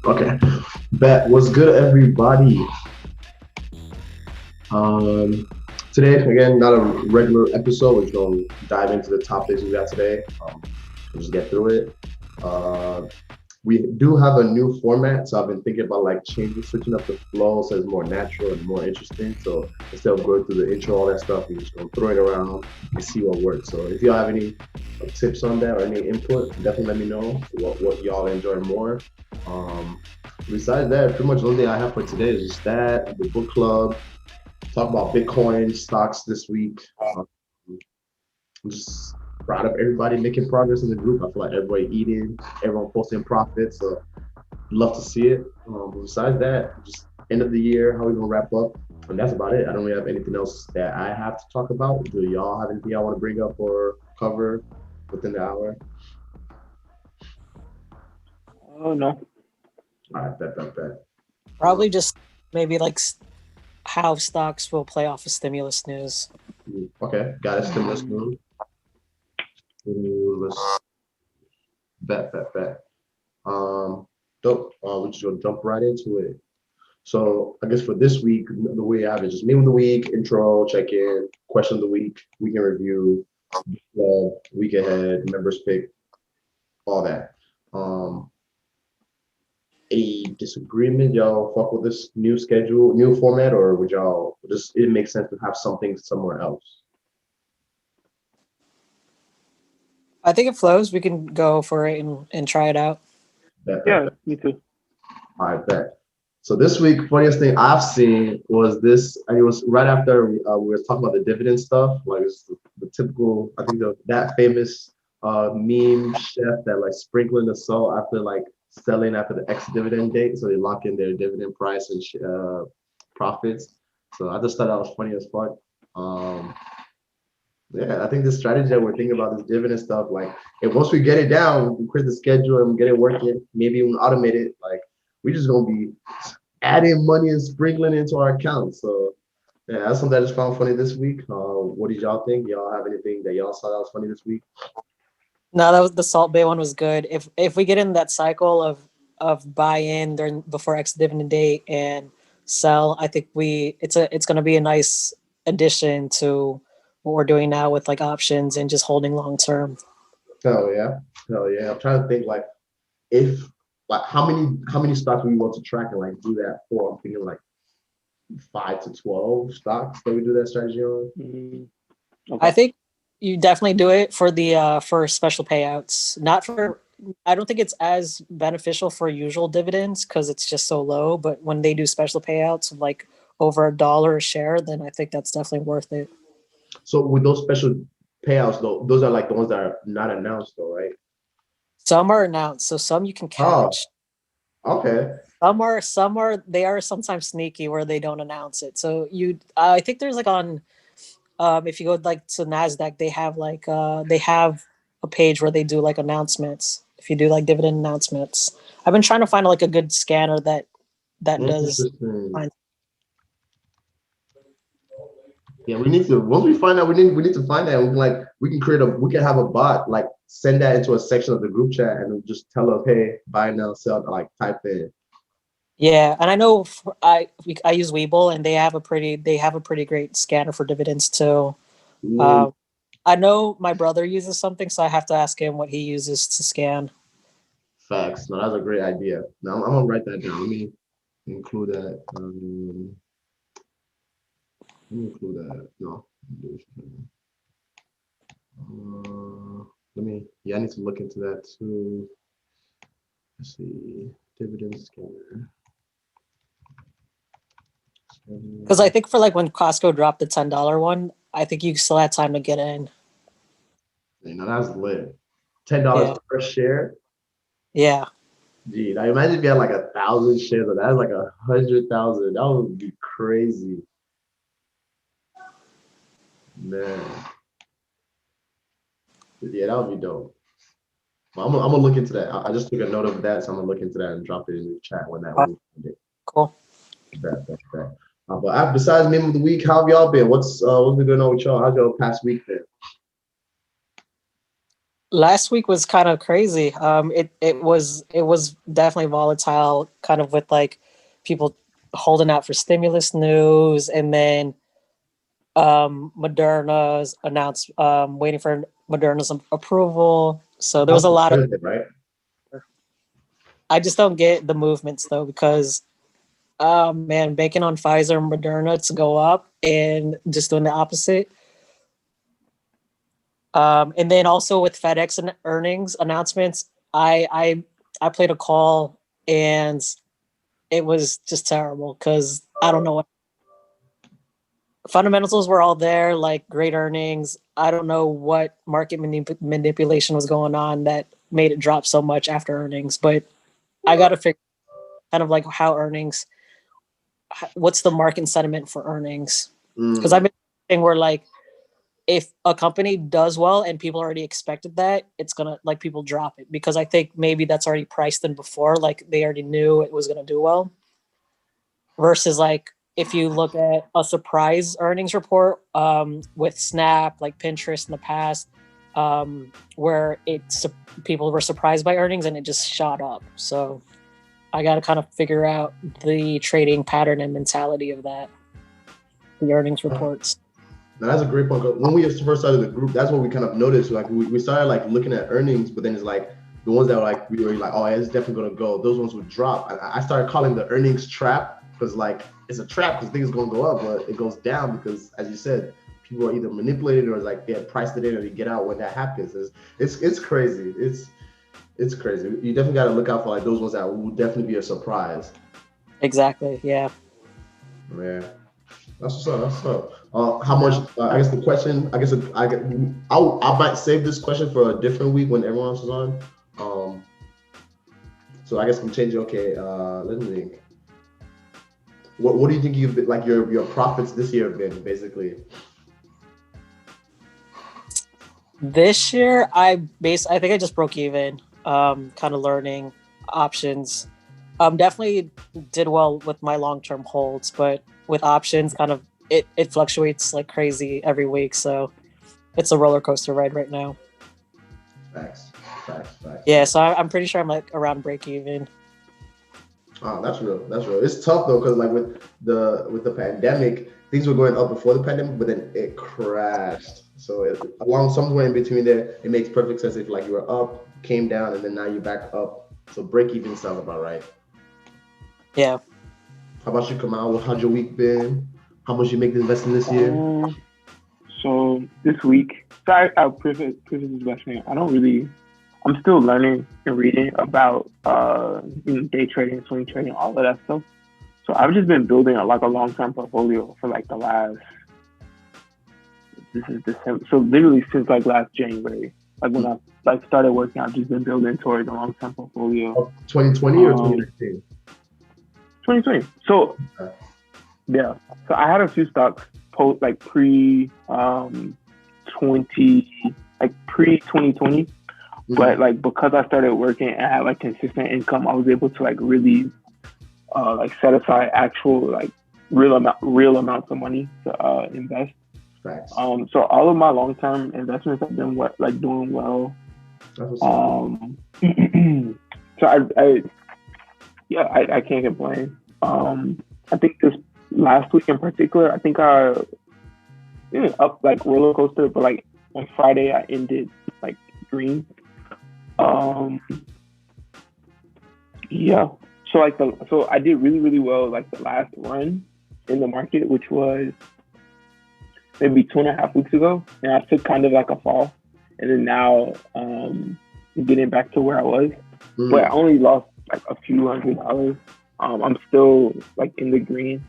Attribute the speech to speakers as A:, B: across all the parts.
A: Okay. Bet. What's good, everybody? Um, Today, again, not a regular episode. We're just going to dive into the topics we got today. We'll just get through it. Uh, we do have a new format, so I've been thinking about like changing, switching up the flow so it's more natural and more interesting. So instead of going through the intro, all that stuff, we just gonna throw it around and see what works. So if y'all have any tips on that or any input, definitely let me know what y'all enjoy more. Um, Besides that, pretty much the only thing I have for today is just that, the book club, talk about Bitcoin stocks this week. Um, I'm just proud of everybody making progress in the group. I feel like everybody eating, everyone posting profits. So love to see it. But besides that, just end of the year, how we gonna wrap up, and that's about it. I don't really have anything else that I have to talk about. Do y'all have anything y'all want to bring up or cover within the hour?
B: Oh no.
A: All right, bet.
C: Probably just maybe like how stocks will play off of stimulus news.
A: Okay, got it. Stimulus news. Stimulus. Bet. Dope. We just gonna jump right into it. So I guess for this week, the way I have it, just name of the week, intro, check in, question of the week in review, week ahead, members pick, all that. Um, a disagreement, y'all fuck with this new schedule, new format, or would y'all just it makes sense to have something somewhere else?
C: I think it flows. We can go for it and try it out.
B: Yeah,
A: Bet.
B: me too.
A: All right, bet. So this week, funniest thing I've seen was this, and it was right after we were talking about the dividend stuff, like it's the typical, I think that famous meme chef that like sprinkling the salt after like selling after the ex-dividend date, so they lock in their dividend price and profits. So I just thought that was funny as fuck. Um, yeah, I think the strategy that we're thinking about this dividend stuff, like, if once we get it down, we create the schedule and get it working, maybe even automate it, like, we just gonna be adding money and sprinkling into our account. So, yeah, that's something I just found funny this week. What did y'all think? Y'all have anything that y'all saw that was funny this week?
C: No, that was the Salt Bay one was good. If we get in that cycle of buy in during before ex dividend date and sell, I think it's gonna be a nice addition to what we're doing now with like options and just holding long term.
A: Hell yeah, hell yeah. I'm trying to think like if like how many stocks we want to track and like do that for. I'm thinking like 5 to 12 stocks that we do that strategy on.
B: Mm,
C: I
B: okay.
C: think you definitely do it for the for special payouts. Not for I don't think it's as beneficial for usual dividends because it's just so low. But when they do special payouts of like over $1 a share, then I think that's definitely worth it.
A: So with those special payouts though, those are like the ones that are not announced though, right?
C: Some are announced, so some you can
A: Oh,
C: catch.
A: okay.
C: Some are they are sometimes sneaky where they don't announce it. So you I think there's like on if you go like to Nasdaq, they have a page where they do like announcements. If you do like dividend announcements, I've been trying to find like a good scanner that does.
A: Interesting.
C: Find.
A: Yeah, we need to once we find out we need to find that we can like we can have a bot like send that into a section of the group chat and just tell us, hey, buy now, sell, like type in.
C: Yeah, and I know I use Webull and they have a pretty great scanner for dividends too.
A: Ooh,
C: Um, I know my brother uses something, so I have to ask him what he uses to scan.
A: facts. No, that's a great idea. Now I'm gonna write that down. Let me include that. Let me include that. No. Let me. Yeah, I need to look into that too. Let's see. Dividend scanner.
C: Because I think for like when Costco dropped the $10 one, I think you still had time to get in.
A: You know, that's lit. $10
C: Yeah,
A: per share.
C: yeah.
A: Gee, now imagine if you had like 1,000 shares of that. That's like 100,000. That would be crazy, man. Yeah, that would be dope. Well, I'm gonna look into that. I just took a note of that, so I'm gonna look into that and drop it in the chat when that will
C: Cool.
A: that. But besides meme of the week, how have y'all been? What's been going on with y'all? How's your past week been?
C: Last week was kind of crazy. It was definitely volatile, kind of with like people holding out for stimulus news, and then Moderna's announced waiting for Moderna's approval. So there was a lot of.
A: Right.
C: I just don't get the movements though, because man, banking on Pfizer and Moderna to go up and just doing the opposite. And then also with FedEx and earnings announcements, I played a call and it was just terrible because I don't know what fundamentals were all there, like great earnings. I don't know what market manipulation was going on that made it drop so much after earnings, but I got to figure kind of like how earnings, what's the market sentiment for earnings? Because I've been thinking where like if a company does well and people already expected that, it's gonna like people drop it because I think maybe that's already priced in before, like they already knew it was gonna do well. Versus like if you look at a surprise earnings report with Snap, like Pinterest in the past, where it's people were surprised by earnings and it just shot up. So I got to kind of figure out the trading pattern and mentality of that, the earnings reports.
A: Now, that's a great point. When we first started the group, that's what we kind of noticed. Like we started like looking at earnings, but then it's like the ones that were like we were like, oh, it's definitely gonna go. Those ones would drop. I started calling the earnings trap because like it's a trap because things gonna go up, but it goes down because, as you said, people are either manipulated or like they had priced it in or they get out when that happens. It's crazy. It's crazy. You definitely got to look out for like those ones that will definitely be a surprise.
C: Exactly. Yeah.
A: Yeah. That's what's up. That's what's up. How much? I guess the question. I guess I might save this question for a different week when everyone else is on. So I guess we change it. Okay. Let me think. What do you think you've been like your profits this year have been basically?
C: This year, I think I just broke even. Kind of learning options. Definitely did well with my long term holds, but with options, kind of it fluctuates like crazy every week. So it's a roller coaster ride right now.
A: Facts.
C: Yeah, so I'm pretty sure I'm like around break even.
A: Oh, that's real. That's real. It's tough though, because like with the pandemic, things were going up before the pandemic, but then it crashed. So along somewhere in between there, it makes perfect sense if like you were up, came down, and then now you're back up. So break even sounds about right.
C: Yeah.
A: How about you, Kamal? How's your week been? How much you make investing this year?
B: So this week, I'll preface this by saying I'm still learning and reading about day trading, swing trading, all of that stuff. So I've just been building a long-term portfolio for like this is December. So literally since like last January, like when I like started working, I've just been building towards a long-term portfolio.
A: 2020 or 2019?
B: 2020. So yeah. So I had a few stocks pre 2020. But like because I started working and had like consistent income, I was able to like really like set aside actual like real amounts of money to invest.
A: Facts.
B: So all of my long term investments have been doing well. So I can't complain. I think this last week in particular, I think I up like roller coaster, but like on Friday I ended like green. So I did really well like the last run in the market, which was maybe 2.5 weeks ago, and I took kind of like a fall, and then now getting back to where I was, but I only lost like a few $100. I'm still like in the green.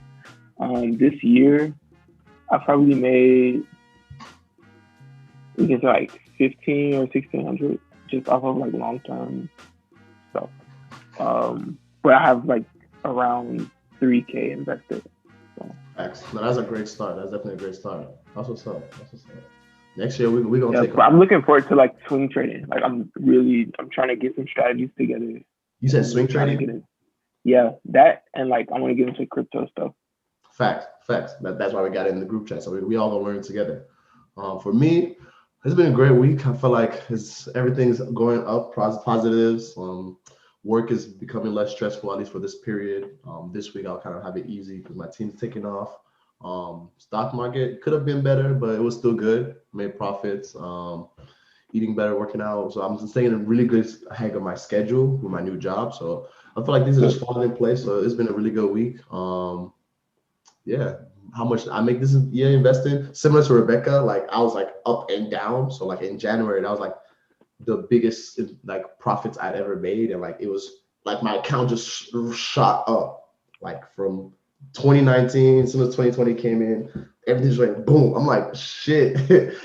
B: This year I probably made, we can say like 15 or 1600 just off of like long term stuff. But I have like around 3K invested. So.
A: Excellent. No, that's a great start. That's definitely a great start. That's what's up. Next year we gonna
B: Yeah,
A: take
B: but
A: off.
B: I'm looking forward to like swing trading. Like I'm trying to get some strategies together, and
A: You said
B: I'm really
A: swing
B: trying to get
A: trading?
B: in. Yeah, that and like I want to get into crypto stuff.
A: Facts, facts. That's why we got it in the group chat. So we all gonna learn together. For me, it's been a great week. I feel like everything's going up, positives. Work is becoming less stressful, at least for this period. This week I'll kind of have it easy because my team's taking off. Stock market could have been better, but it was still good. Made profits. Eating better, working out. So I'm staying in a really good hang of my schedule with my new job. So I feel like these are just falling in place. So it's been a really good week. Yeah, how much I make this year investing, similar to Rebecca, like I was like up and down. So like in January, that was like the biggest like profits I'd ever made, and like it was like my account just shot up, like from 2019, as soon as 2020 came in, everything just went boom. I'm like shit,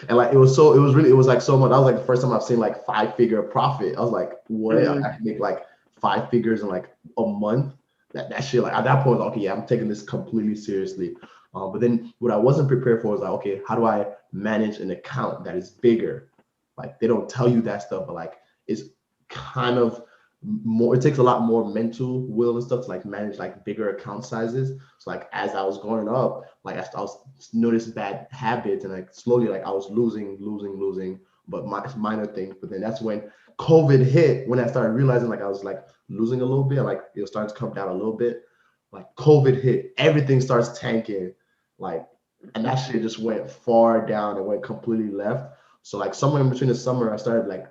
A: and like it was like so much. That was like the first time I've seen like 5-figure profit. I was like, what? I can make like 5 figures in like a month. That shit, like at that point, okay, yeah, I'm taking this completely seriously. But then what I wasn't prepared for was like, okay, how do I manage an account that is bigger? Like they don't tell you that stuff, but like it's kind of more. It takes a lot more mental will and stuff to like manage like bigger account sizes. So like as I was growing up, like I was noticing bad habits, and like slowly like I was losing, but minor things. But then that's when COVID hit, when I started realizing like I was like losing a little bit, like it was starting to come down a little bit. Like COVID hit, everything starts tanking, like, and that shit just went far down and went completely left. So like somewhere in between the summer,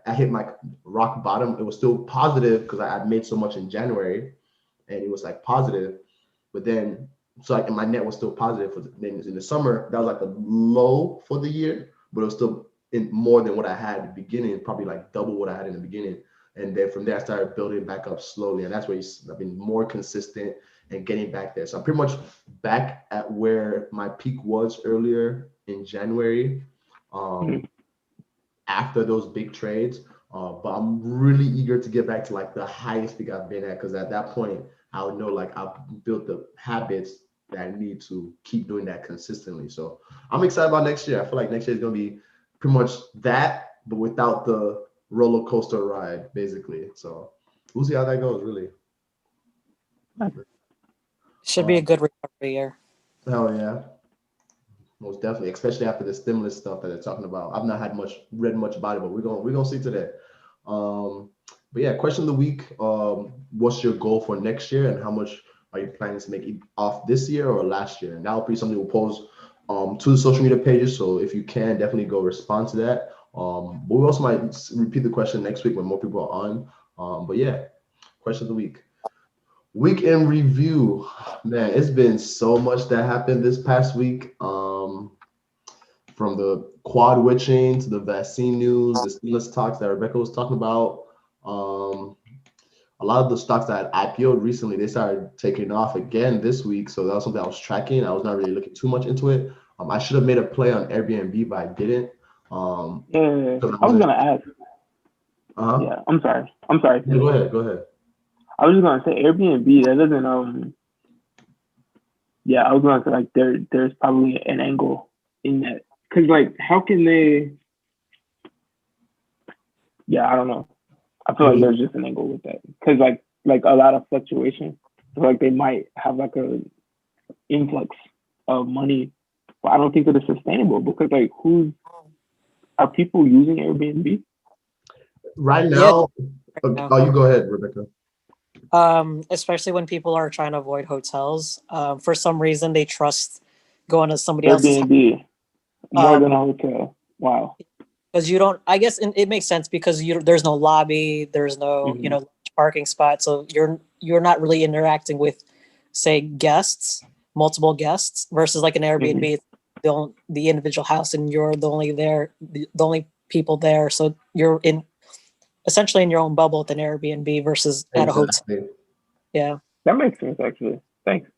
A: I hit my rock bottom. It was still positive because I made so much in January, and it was like positive. But then, so like, and my net was still positive for then in the summer. That was like the low for the year, but it was still in more than what I had at the beginning, probably like double what I had in the beginning. And then from there, I started building back up slowly, and that's where I've been more consistent and getting back there. So I'm pretty much back at where my peak was earlier in January. Um, After those big trades. But I'm really eager to get back to like the highest peak I've been at, because at that point I would know like I've built the habits that I need to keep doing that consistently. So I'm excited about next year. I feel like next year is gonna be pretty much that, but without the roller coaster ride, basically. So we'll see how that goes, really.
C: Should be a
A: Um,
C: good recovery year.
A: Hell yeah. Most definitely, especially after the stimulus stuff that they're talking about. I've not had read much about it, but we're gonna see today. Um, but yeah, question of the week. What's your goal for next year, and how much are you planning to make it off this year or last year? And that'll be something we'll post to the social media pages. So if you can, definitely go respond to that. But we also might repeat the question next week when more people are on. But yeah, question of the week. Week in review, man. It's been so much that happened this past week. From the quad witching to the vaccine news, the stimulus talks that Rebecca was talking about. Um, a lot of the stocks that IPO'd recently, they started taking off again this week. So that was something I was tracking. I was not really looking too much into it. I should have made a play on Airbnb, but I didn't.
B: Yeah,
A: 'Cause I
B: I was
A: wasn't.
B: gonna ask.
A: Uh-huh.
B: Yeah, I'm sorry. I'm sorry.
A: Yeah, go ahead. Go ahead.
B: I was just gonna say Airbnb. That doesn't. Yeah, I was gonna say like there's probably an angle in that, because like how can they? Yeah, I don't know. I feel like there's just an angle with that, because like a lot of fluctuation. So like they might have like a influx of money, but I don't think that it's sustainable, because like who are people using Airbnb?
A: Right
C: Yeah,
A: now,
C: right now.
A: oh, you go ahead, Rebecca.
C: Especially when people are trying to avoid hotels. For some reason, they trust going to somebody else's house.
B: Airbnb more than a hotel. Wow.
C: Because you don't. I guess it makes sense because there's no lobby, there's no
B: Mm-hmm.
C: parking spot, so you're not really interacting with, say, guests, multiple guests, versus like an
B: Mm-hmm.
C: Airbnb, the individual house, and you're the only people there, so you're in essentially in your own bubble with an Airbnb versus at a hotel.
A: Exactly.
C: Yeah.
B: That makes sense, actually. Thanks.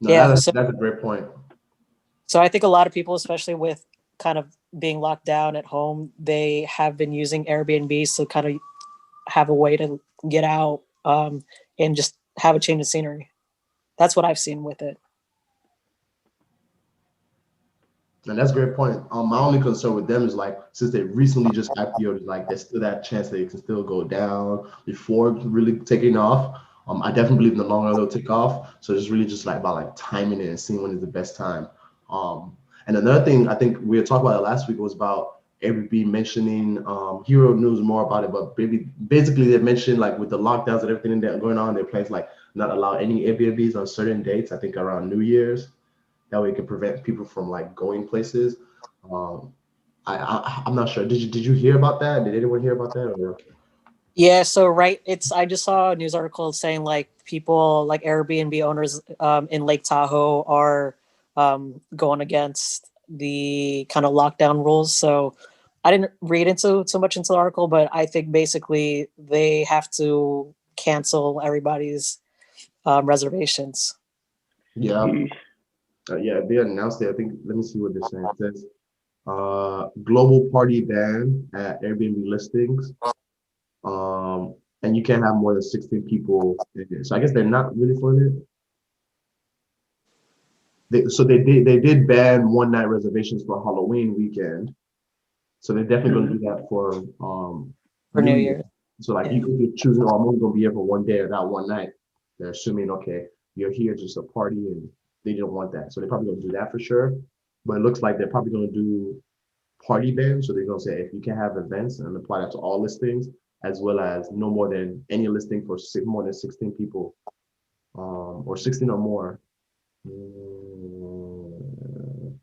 A: No,
C: Yeah.
A: that's a great point.
C: So I think a lot of people, especially with kind of being locked down at home, they have been using Airbnbs to kind of have a way to get out, and just have a change of scenery. That's what I've seen with it.
A: And that's a great point. My only concern with them is like since they recently just IPO'd, like there's still that chance they can still go down before really taking off. I definitely believe in the long run they'll take off. So it's really just like about like timing it and seeing when is the best time. And another thing I think we had talked about it last week was about Airbnb mentioning Hero knows more about it, but basically they mentioned like with the lockdowns and everything that going on, their plans like not allow any Airbnbs on certain dates. I think around New Year's. That way, it can prevent people from like going places. Um, I'm not sure. Did you hear about that? Did anyone hear about that? Or
C: Yeah, so right, it's I just saw a news article saying like people like Airbnb owners in Lake Tahoe are going against the kind of lockdown rules. So I didn't read into so much into the article, but I think basically they have to cancel everybody's reservations.
A: yeah, yeah, they announced it. I think. Let me see what they're saying. It says global party ban at Airbnb listings. And you can't have more than 16 people in it. So I guess they're not really for it. So they did ban one night reservations for Halloween weekend. So they're definitely going to
B: Mhm.
A: do that for
C: For
A: New
C: New
A: Year.
C: Year.
A: So like
C: Yeah.
A: you, if you're choosing, oh, I'm only going to be here for one day or that one night, they're assuming okay, you're here just a party, and they didn't want that. So they're probably going to do that for sure. But it looks like they're probably going to do party ban. So they're going to say if you can have events and apply that to all listings, as well as no more than any listing for more than 16 people, or 16 or more. Mm,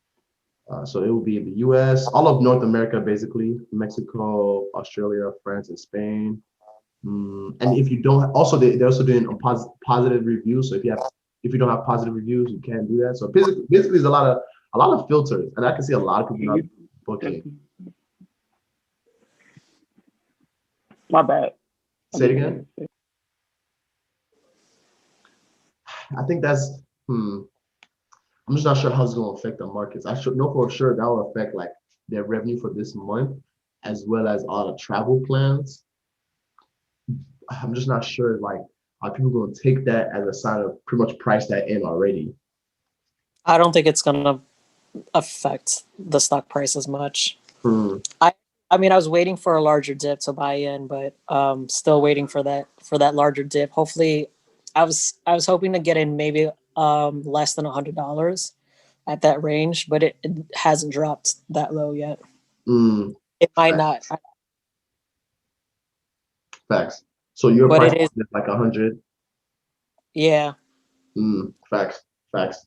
A: so it will be in the U.S., all of North America, basically, Mexico, Australia, France, and Spain. And if you don't, also they're also doing a positive reviews. So if you don't have positive reviews, you can't do that. So basically, there's a lot of filters, and I can see a lot of people not booking.
B: My bad. I
A: Say it
B: didn't
A: again.
B: mean to say.
A: I think that's. I'm just not sure how it's going to affect the markets. I should know for sure that will affect like their revenue for this month, as well as all the travel plans. I'm just not sure like are people going to take that as a sign of pretty much price that in already.
C: I don't think it's gonna affect the stock price as much.
A: Hmm.
C: I I mean I was waiting for a larger dip to buy in, but still waiting for that larger dip. Hopefully I was hoping to get in maybe less than $100 at that range, but it hasn't dropped that low yet.
A: Mm,
C: It might not,
A: facts. Facts. So your
C: but
A: price
C: it is.
A: is like 100.
C: Yeah,
A: Facts. Facts.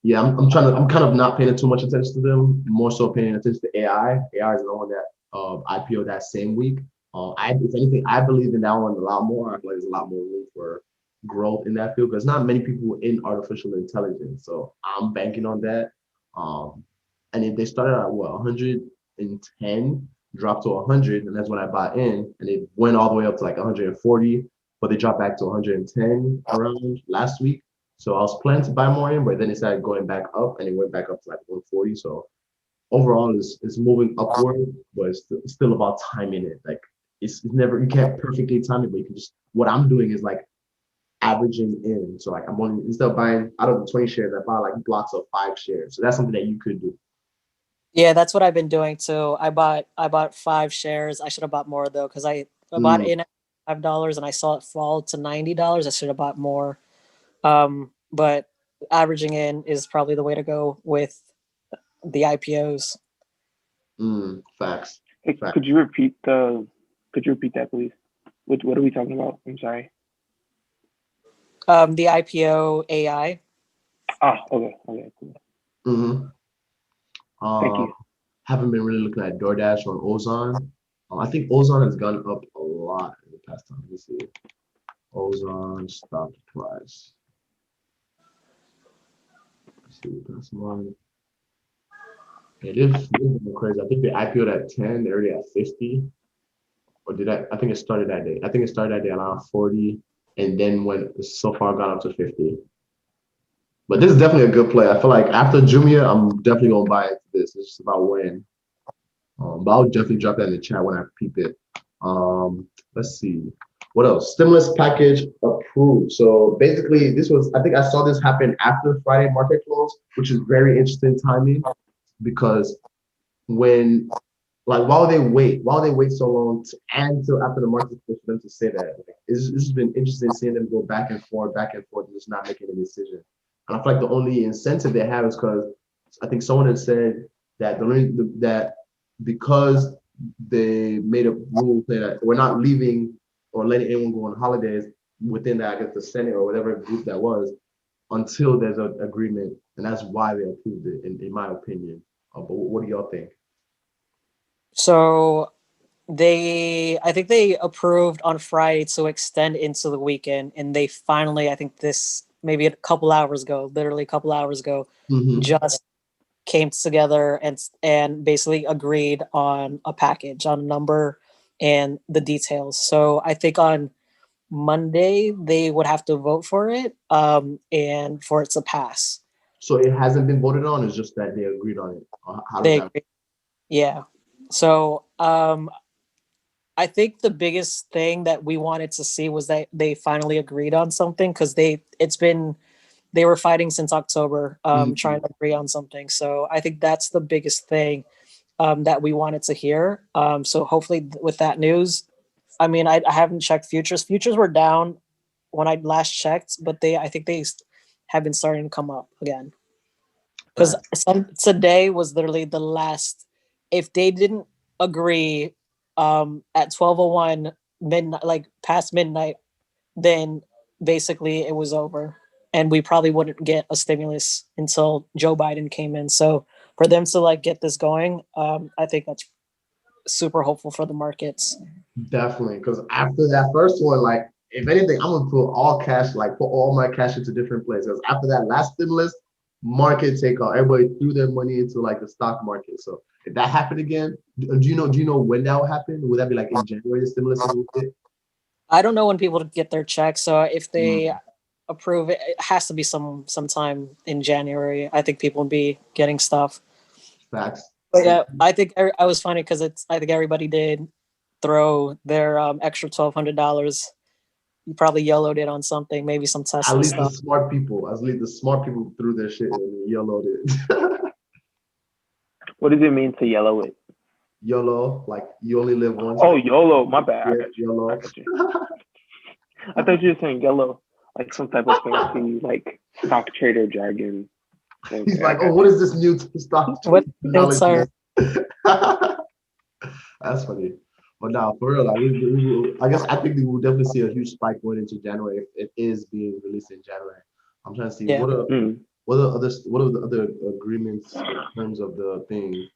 A: Yeah, I'm kind of not paying too much attention to them. More so paying attention to AI. AI is the one that IPO that same week. If anything, I believe in that one a lot more. I feel like there's a lot more room for growth in that field because not many people in artificial intelligence. So I'm banking on that. Um, and if they started at what 110, dropped to 100, and that's when I bought in, and it went all the way up to like 140, but they dropped back to 110 around last week. So I was planning to buy more in, but then it started going back up, and it went back up to like 140. So overall, it's moving upward, but it's still about timing it. Like it's never you can't perfectly time it, but you can just what I'm doing is like averaging in. So like I'm only instead of buying out of the 20 shares, I buy like blocks of 5 shares. So that's something that you could do.
C: yeah, that's what I've been doing too. I bought 5 shares. I should have bought more though because I bought
A: Mm,
C: in at $5 and I saw it fall to $90. I should have bought more. But averaging in is probably the way to go with the IPOs.
A: facts.
B: Hey,
A: Facts.
B: could you repeat that, please? What are we talking about? I'm sorry.
C: The IPO AI.
B: Ah, okay, okay, cool.
A: Mm-hmm.
B: Thank
A: Um,
B: you.
A: haven't been really looking at DoorDash or Ozon. I think Ozon has gone up a lot in the past time. Let me see. Ozone stock price. Let's see, that's one. It is crazy. I think they IPO'd at 10, they're already at 50. Or did I think it started that day. I think it started that day around 40 and then went so far gone up to 50. But this is definitely a good play. I feel like after Jumia, I'm definitely gonna buy into this. It's just about when. But I'll definitely drop that in the chat when I peep it. Let's see. What else? Stimulus package approved. So basically, this was, I think I saw this happen after Friday market close, which is very interesting timing. because when why would they wait so long and till after the market for them to say that? Like, it's just been interesting seeing them go back and forth, and just not making a decision. And I feel like the only incentive they have is because I think someone had said that that because they made a rule saying that we're not leaving or letting anyone go on holidays within that, I guess the Senate or whatever group that was, until there's an agreement, and that's why they approved it, in my opinion. But what do y'all think?
C: So I think they approved on Friday to extend into the weekend, and they finally, I think this maybe a couple hours ago, literally a couple hours ago,
A: Mm-hmm.
C: just came together and basically agreed on a package, on a number and the details. So I think on Monday they would have to vote for it, and for it to pass.
A: So it hasn't been voted on. It's just that they agreed on it. How does
C: They
A: that?
C: agree. Yeah. So I think the biggest thing that we wanted to see was that they finally agreed on something, because they were fighting since October,
A: Mhm.
C: trying to agree on something. So I think that's the biggest thing, that we wanted to hear. So hopefully, with that news, I mean, I haven't checked futures. Futures were down when I last checked, but I think they have been starting to come up again. Because
A: Facts.
C: today was literally the last. If they didn't agree, at 12:01 midnight, like past midnight, then basically it was over, and we probably wouldn't get a stimulus until Joe Biden came in. So for them to like get this going, I think that's super hopeful for the markets.
A: Definitely, because after that first one, like if anything, I'm gonna put all cash, like put all my cash into different places. After that last stimulus, market take off. Everybody threw their money into like the stock market. So if that happened again, do you know when that will happen? Would that be like in January, the stimulus will hit?
C: I don't know when people get their checks, so if they
A: Mm,
C: approve it, it has to be sometime in January. I think people will be getting stuff.
A: facts.
C: But yeah, I think I was funny because I think everybody did throw their extra $1,200. You probably yellowed it on something, maybe some
A: At
C: Tesla
A: least the
C: stuff.
A: smart people, at least the smart people threw their shit and yellowed it.
B: What does it mean to yellow it?
A: YOLO, like you only live once,
B: Oh,
A: like
B: YOLO. My bad. I
A: yeah,
B: got you. I
A: YOLO.
B: got you. I thought you were saying yellow, like some type of fancy, like stock trader jargon.
A: He's
B: Okay, I
A: like, oh,
B: got
A: what
B: you.
A: is this new stock
C: What's
A: technology?
C: our
A: That's funny. But now, for real, like I guess I think we will definitely see a huge spike going into January if it is being released in January. I'm trying to see
C: yeah?
B: Mm.
A: what are the other agreements in terms of the thing.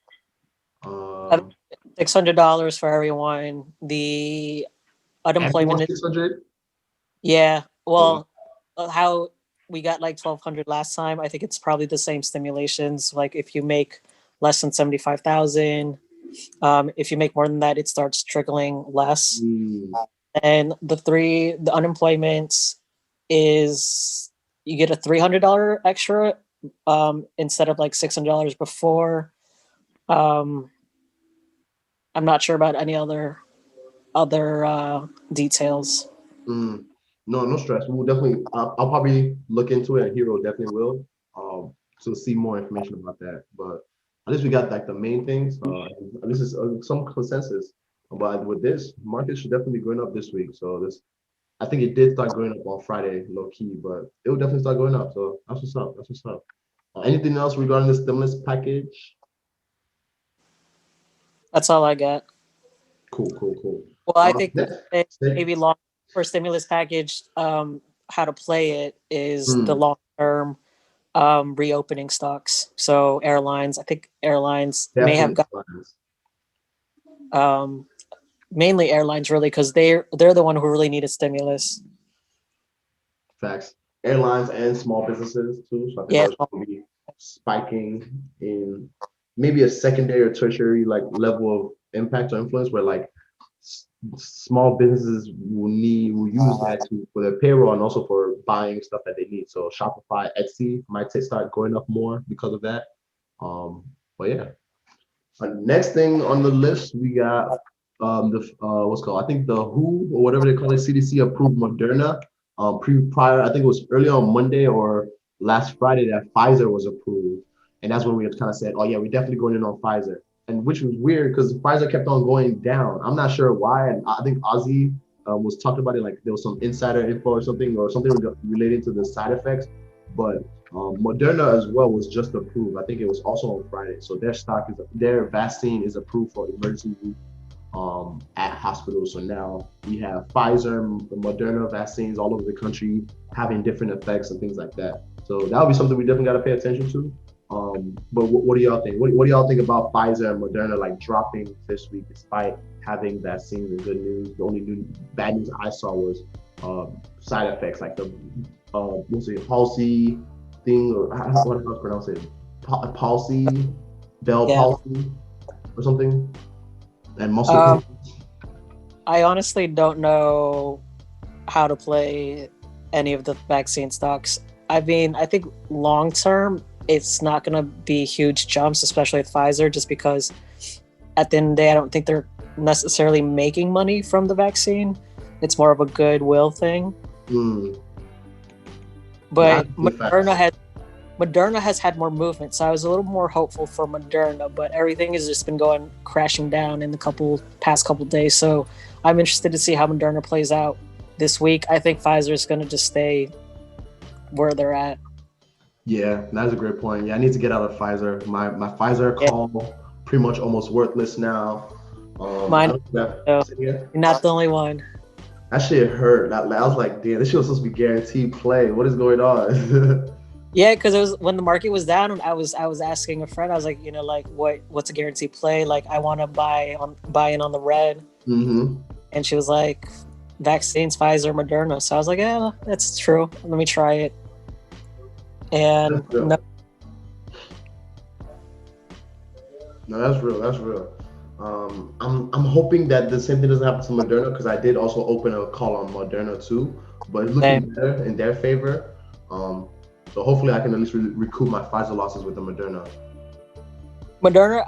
A: Um,
C: $600 for everyone. The
A: everyone
C: unemployment,
A: 600.
C: yeah.
A: Oh,
C: Well, how we got like 1,200 last time. I think it's probably the same stimulations. Like if you make less than 75,000, if you make more than that, it starts trickling less.
A: mm,
C: And the unemployment is, you get a $300 extra, instead of like $600 before. Um, I'm not sure about any other details.
A: mm. No, no stress. We'll definitely. I'll probably look into it, and Hero definitely will. To see more information about that. But at least we got like the main things. At least it's some consensus. But with this, market should definitely be going up this week. So this, I think it did start going up on Friday, low key, but it will definitely start going up. So that's what's up. That's what's up. Anything else regarding the stimulus package?
C: That's all I got.
A: Cool, cool, cool.
C: Well, I think
A: Next,
C: that
A: next,
C: maybe long for stimulus package, how to play it is the
A: hmm,
C: long term, reopening stocks. So airlines, I think airlines may have
A: definitely.
C: got, um, mainly airlines really, because they're the one who really needed stimulus.
A: Facts. Airlines and small businesses too. So I think
C: Yeah,
A: those will be spiking in maybe a secondary or tertiary like level of impact or influence where like small businesses will use that to for their payroll and also for buying stuff that they need. So Shopify, Etsy might start going up more because of that. But yeah. Next thing on the list, we got the what's called I think the WHO or whatever they call it, CDC approved Moderna. Prior I think it was early on Monday or last Friday that Pfizer was approved. And that's when we kind of said, oh yeah, we're definitely going in on Pfizer. And which was weird because Pfizer kept on going down. I'm not sure why. And I think Ozzy was talking about it like there was some insider info or something related to the side effects. But Moderna as well was just approved. I think it was also on Friday. So their vaccine is approved for emergency use at hospitals. So now we have Pfizer, the Moderna vaccines all over the country having different effects and things like that. So that would be something we definitely got to pay attention to. But what do y'all think? What do y'all think about Pfizer and Moderna like dropping this week despite having vaccines and good news? The only bad news I saw was side effects like the what's it, palsy thing, or how do I pronounce it? Palsy, Bell palsy, or something, and muscle pain.
C: I honestly don't know how to play any of the vaccine stocks. I mean, I think long term, it's not going to be huge jumps, especially with Pfizer, just because at the end of the day, I don't think they're necessarily making money from the vaccine. It's more of a goodwill thing. But Moderna has had more movement, so I was a little more hopeful for Moderna, but everything has just been going crashing down in the past couple days. So I'm interested to see how Moderna plays out this week. I think Pfizer is going to just stay where they're at.
A: Yeah, that's a great point. Yeah, I need to get out of Pfizer. My Pfizer call pretty much almost worthless now.
C: Mine. You're not the only one.
A: That shit hurt. I was like, damn, this shit was supposed to be guaranteed play. What is going on?
C: Yeah, because it was when the market was down, and I was asking a friend. I was like, like what's a guaranteed play? Like I want to buy in on the red.
A: Mm-hmm.
C: And she was like, vaccines, Pfizer, Moderna. So I was like, yeah, that's true. Let me try it. And
A: no, that's real. That's real. I'm hoping that the same thing doesn't happen to Moderna because I did also open a call on Moderna too, but it's looking better in their favor. So hopefully I can at least recoup my Pfizer losses with the Moderna.
C: Moderna,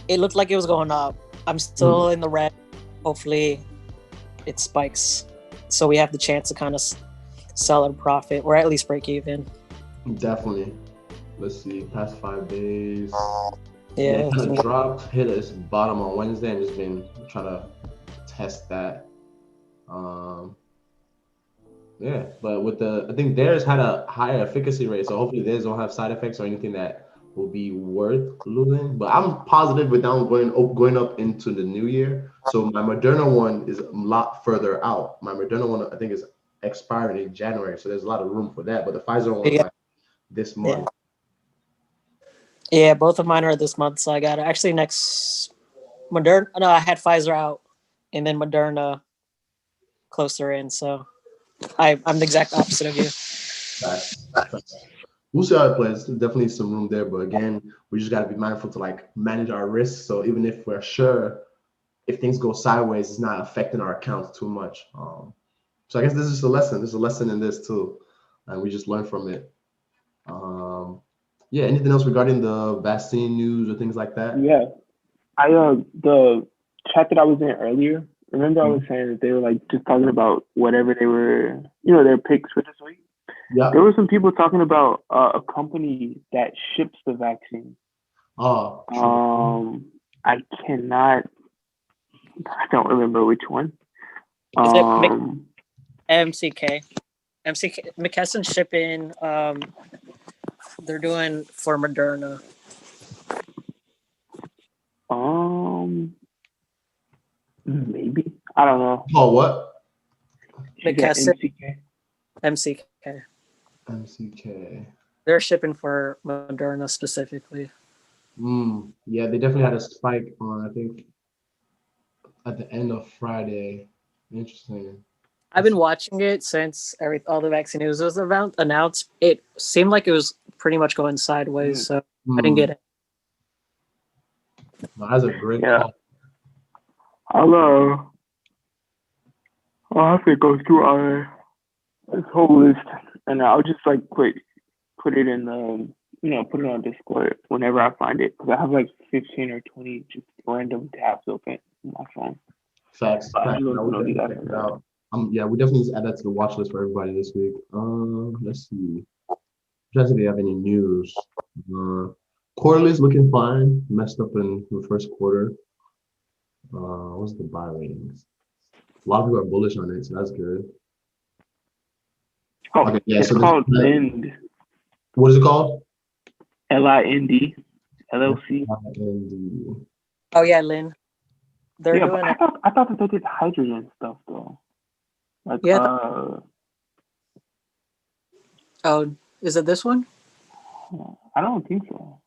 C: it looked like it was going up. I'm still in the red. Hopefully, it spikes, so we have the chance to kind of sell at a profit or at least break even.
A: Definitely. Let's see. Past 5 days.
C: Yeah,
A: it kind of dropped, hit its bottom on Wednesday, and just been trying to test that. Yeah, but I think theirs had a higher efficacy rate, so hopefully theirs don't have side effects or anything that will be worth losing. But I'm positive without going up into the new year. So my Moderna one is a lot further out. My Moderna one I think is expiring in January, so there's a lot of room for that. But the Pfizer one is like this month.
C: Yeah, both of mine are this month, so I got it. Actually next Moderna. No, I had Pfizer out, and then Moderna closer in. So I'm the exact opposite of you.
A: We'll see how it plays. There's definitely some room there, but again, we just got to be mindful to like manage our risks. So even if we're sure if things go sideways, it's not affecting our accounts too much. So I guess this is just a lesson. There's a lesson in this too, and we just learn from it. Yeah. Anything else regarding the vaccine news or things like that?
B: Yeah, the chat that I was in earlier. Remember, I was saying that they were like just talking about whatever they were, their picks for this week.
A: Yeah.
B: There were some people talking about a company that ships the vaccine.
A: Oh.
B: I don't remember which one.
C: Is it MCK? McKesson shipping. They're doing for Moderna.
B: Maybe. I don't know.
A: Oh, what?
C: McKesson.
B: MCK.
A: MCK.
C: They're shipping for Moderna specifically.
A: Yeah, they definitely had a spike on, I think, at the end of Friday. Interesting.
C: I've been watching it since all the vaccine news was announced. It seemed like it was pretty much going sideways, so I didn't get it.
A: No, that's a great call.
B: I'll have to go through this whole list, and I'll just like put it in put it on Discord whenever I find it, because I have like 15 or 20 just random tabs open on my phone.
A: Facts. Yeah, we definitely need to add that to the watch list for everybody this week. Let's see. Does they have any news? Quarterly's looking fine. Messed up in the first quarter. What's the buy ratings? A lot of people are bullish on it, so that's good.
B: Oh,
A: Okay, yeah.
B: it's
A: So this,
B: called Lind,
A: what is it called?
B: Lind, LLC.
A: And
C: Oh yeah, Lynn. They're
B: Yeah, but
C: doing it.
B: I thought that they did hydrogen stuff though. Like
C: Yeah. Oh, is it this one?
B: I don't think so.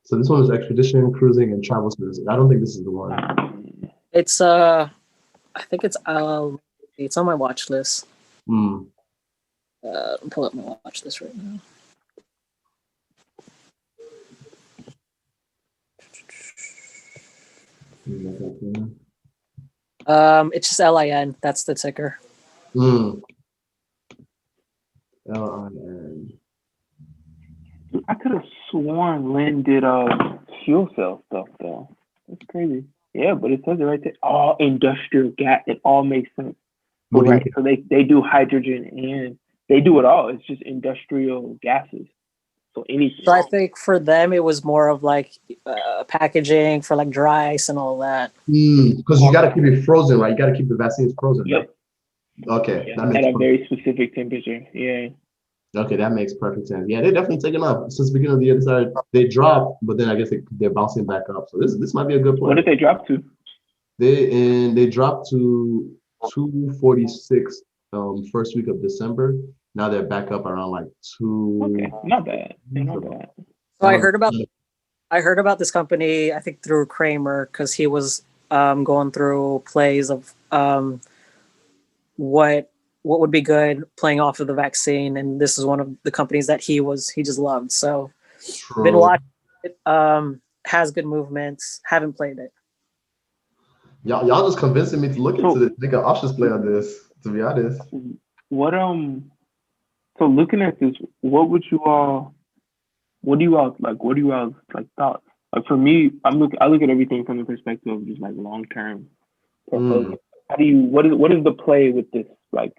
A: so this one is expedition, cruising, and travel services. I don't think this is the one.
C: It's I think it's on my watch list.
A: Hmm.
C: I'll pull up my watch list right now. It's just LIN. That's the ticker.
A: Hmm. LIN.
B: I could have sworn Lynn did fuel cell stuff though. That's crazy. Yeah, but it says it right there. All industrial gas. It all makes sense. So, right. So they do hydrogen and they do it all. It's just industrial gases. So anything.
C: So I think for them it was more of like packaging for like dry ice and all that.
A: Because you got to keep it frozen, right? You got to keep the vaccines frozen.
B: Yep.
A: Right? Okay.
B: Yeah, that makes at a very specific temperature. Yeah.
A: Okay, that makes perfect sense. Yeah, they're definitely taking up since the beginning of the year. They dropped, but then I guess they're bouncing back up. So this might be a good play.
B: What did they drop to?
A: They dropped to 246 first week of December. Now they're back up around like 2.
B: Okay, not bad. Not bad.
C: So I heard about this company, I think through Kramer, because he was going through plays of what would be good playing off of the vaccine, and this is one of the companies that he just loved. So been watching it, has good movements, haven't played it.
A: Y'all just convincing me to look into this. Make an options play on this, to be honest.
B: What so looking at this, what do you all like thoughts? Like for me, I look at everything from the perspective of just like long term. How do you what is the play with this? Like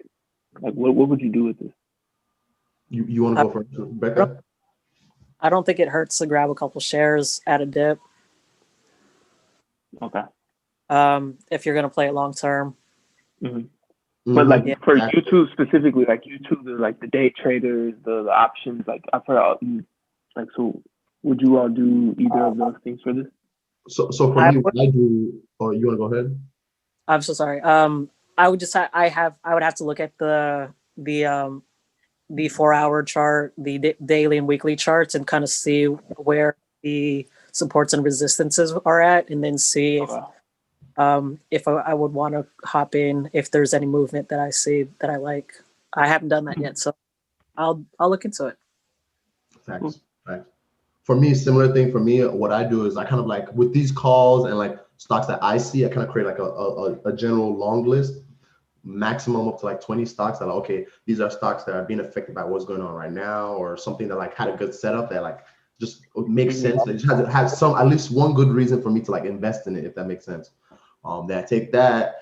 B: what would you do with this?
A: You want to go first, Becca?
C: I don't think it hurts to grab a couple shares at a dip.
B: Okay.
C: If you're gonna play it long term.
B: Mm-hmm. But like for YouTube specifically, like YouTube, like the day traders, the options, like I've heard all these. Like, so would you all do either of those things for this?
A: So for me, what I do, or you want to go ahead?
C: I'm so sorry. I would just I would have to look at the 4-hour chart, the daily and weekly charts, and kind of see where the supports and resistances are at, and then see if I would want to hop in if there's any movement that I see that I like. I haven't done that yet, so I'll look into it.
A: Thanks. For me, similar thing. For me, what I do is I kind of like with these calls and like stocks that I see, I kind of create like a general long list, maximum up to like 20 stocks that are okay. These are stocks that are being affected by what's going on right now, or something that like had a good setup that like just makes sense. It just has some at least one good reason for me to like invest in it, if that makes sense. That I take that,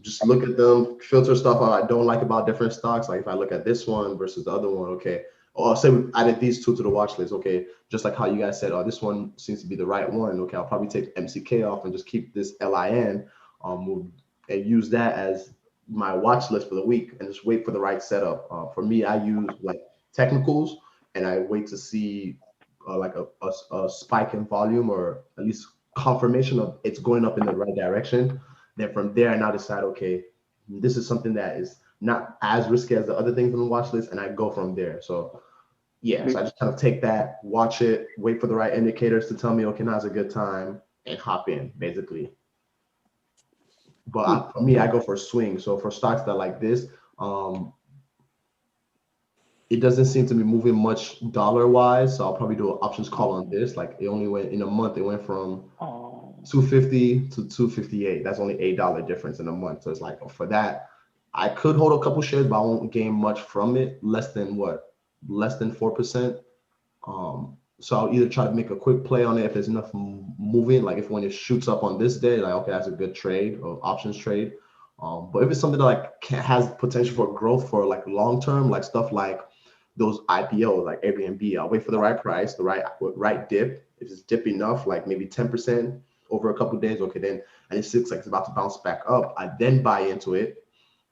A: just look at them, filter stuff out I don't like about different stocks. Like if I look at this one versus the other one, okay. Or say we added these two to the watch list. Okay, just like how you guys said, this one seems to be the right one. Okay, I'll probably take MCK off and just keep this LIN, and use that as my watch list for the week and just wait for the right setup. For me, I use like technicals and I wait to see like a spike in volume or at least confirmation of it's going up in the right direction. Then from there, I now decide, okay, this is something that is not as risky as the other things on the watch list, and I go from there. So yeah, so I just kind of take that, watch it, wait for the right indicators to tell me, okay, now's a good time, and hop in, basically. But for me, I go for a swing. So for stocks that like this, it doesn't seem to be moving much dollar-wise. So I'll probably do an options call on this. Like it only went in a month, it went from 250 to 258. That's only $8 difference in a month. So it's like for that, I could hold a couple shares, but I won't gain much from it. Less than 4%. So I'll either try to make a quick play on it if there's enough moving, like if when it shoots up on this day, like okay, that's a good trade or options trade. But if it's something that like has potential for growth for like long term, like stuff like those IPOs like Airbnb. I'll wait for the right price, the right dip. If it's dip enough, like maybe 10% over a couple of days, okay, then and it looks like it's about to bounce back up. I then buy into it,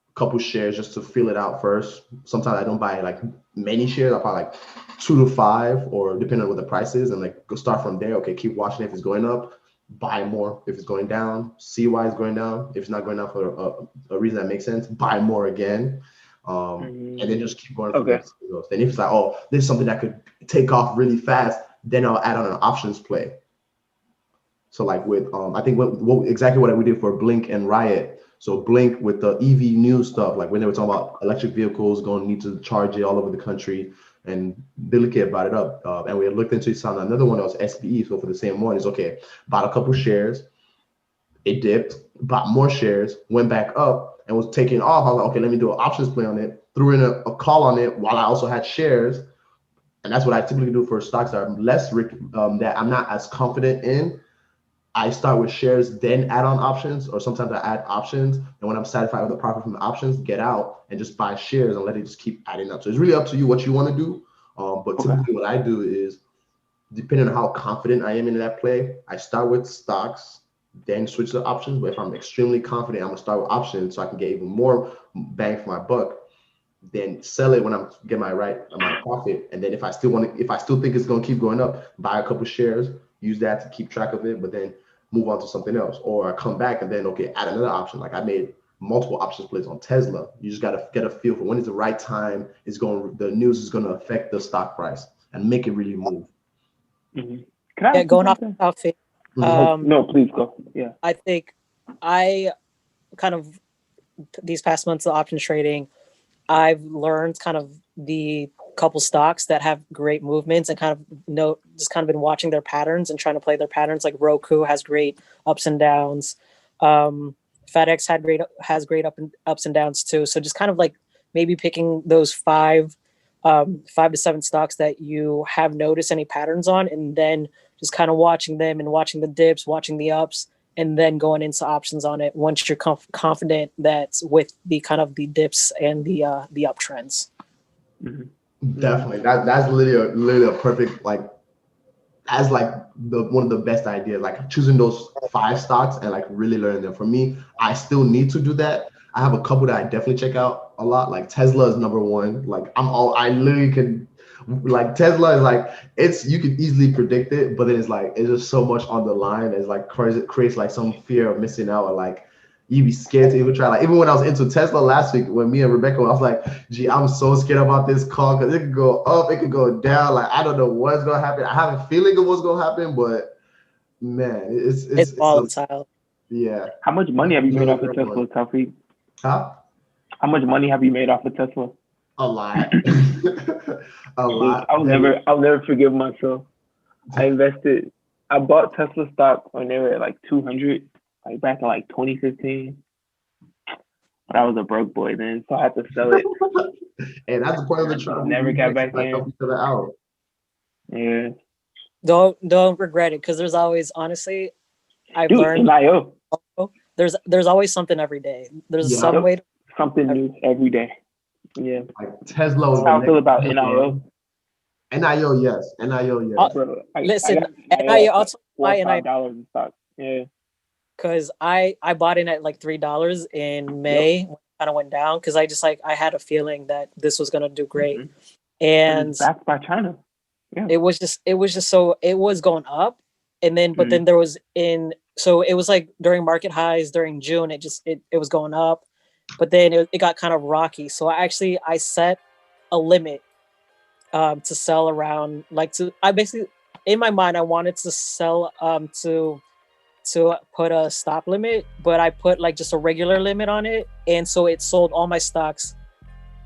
A: a couple shares just to feel it out first. Sometimes I don't buy like many shares. I'll buy like 2 to 5, or depending on what the price is, and like go start from there. Okay, keep watching if it's going up, buy more if it's going down, see why it's going down. If it's not going down for a reason that makes sense, buy more again. And then just keep going from there. Then if it's like, oh, this is something that could take off really fast, then I'll add on an options play. So like with I think exactly what we did for Blink and Riot. So Blink with the EV news stuff, like when they were talking about electric vehicles going to need to charge it all over the country, and Billy Kid brought it up, and we had looked into it. Found another one that was SBE. So for the same one, it's okay. Bought a couple shares, it dipped, bought more shares, went back up, and was taking off. I was like, okay, let me do an options play on it. Threw in a call on it while I also had shares, and that's what I typically do for stocks that are less that I'm not as confident in. I start with shares, then add on options, or sometimes I add options. And when I'm satisfied with the profit from the options, get out and just buy shares and let it just keep adding up. So it's really up to you what you want to do. But typically what I do is, depending on how confident I am in that play, I start with stocks, then switch to options. But if I'm extremely confident, I'm gonna start with options so I can get even more bang for my buck. Then sell it when I'm get my right amount of profit. And then if I still think it's gonna keep going up, buy a couple shares, use that to keep track of it, but then move on to something else. Or I come back and then add another option. Like I made multiple options plays on Tesla. You just gotta get a feel for when is the right time. The news is gonna affect the stock price and make it really move.
B: Mm-hmm. Can I
C: going off outfit?
B: No, please go. Yeah.
C: I think I kind of these past months of option trading, I've learned kind of the couple stocks that have great movements and just kind of been watching their patterns and trying to play their patterns. Like Roku has great ups and downs. FedEx has great ups and downs too. So just kind of like maybe picking those 5 to 7 stocks that you have noticed any patterns on, and then just kind of watching them and watching the dips, watching the ups, and then going into options on it once you're confident that's with the kind of the dips and the uptrends.
B: Mm-hmm.
A: Definitely, that's literally a perfect as one of the best ideas. Like choosing those 5 stocks and like really learning them. For me, I still need to do that. I have a couple that I definitely check out a lot. Like Tesla is number 1. Like I literally can. Like Tesla is like you can easily predict it, but then it's just so much on the line. It's like creates like some fear of missing out, or like you be scared to even try. Like even when I was into Tesla last week, when me and Rebecca, I was like, gee, I'm so scared about this call because it could go up, it could go down. Like I don't know what's gonna happen. I have a feeling of what's gonna happen, but man, it's
C: volatile.
A: Yeah.
B: How much money have you made off of Tesla, Taufeeq?
A: Huh?
B: How much money have you made off of Tesla?
A: A lot. A lot.
B: I'll never forgive myself. I bought Tesla stock when they were at like 200, like back in like 2015. But I was a broke boy then, so I had to sell it.
A: And that's the point of the trade.
B: Never got back in. Yeah.
C: Don't regret it, because there's always, honestly, I've learned
B: NIO.
C: There's always something every day. There's some way
B: something new every day. Yeah.
A: Like Tesla.
B: How I feel about NIO.
A: NIO, yes. NIO, yes.
C: Listen, NIO also buy
B: $5 in stock. Yeah.
C: Because I bought in at like $3 in May. When it kind of went down because I had a feeling that this was gonna do great.
B: Mm-hmm.
C: And
B: backed by China. Yeah.
C: It was just so it was going up, and then then there was so it was like during market highs during June it was going up, but then it got kind of rocky. So I set a limit to sell around I basically in my mind I wanted to sell to put a stop limit, but I put like just a regular limit on it, and so it sold all my stocks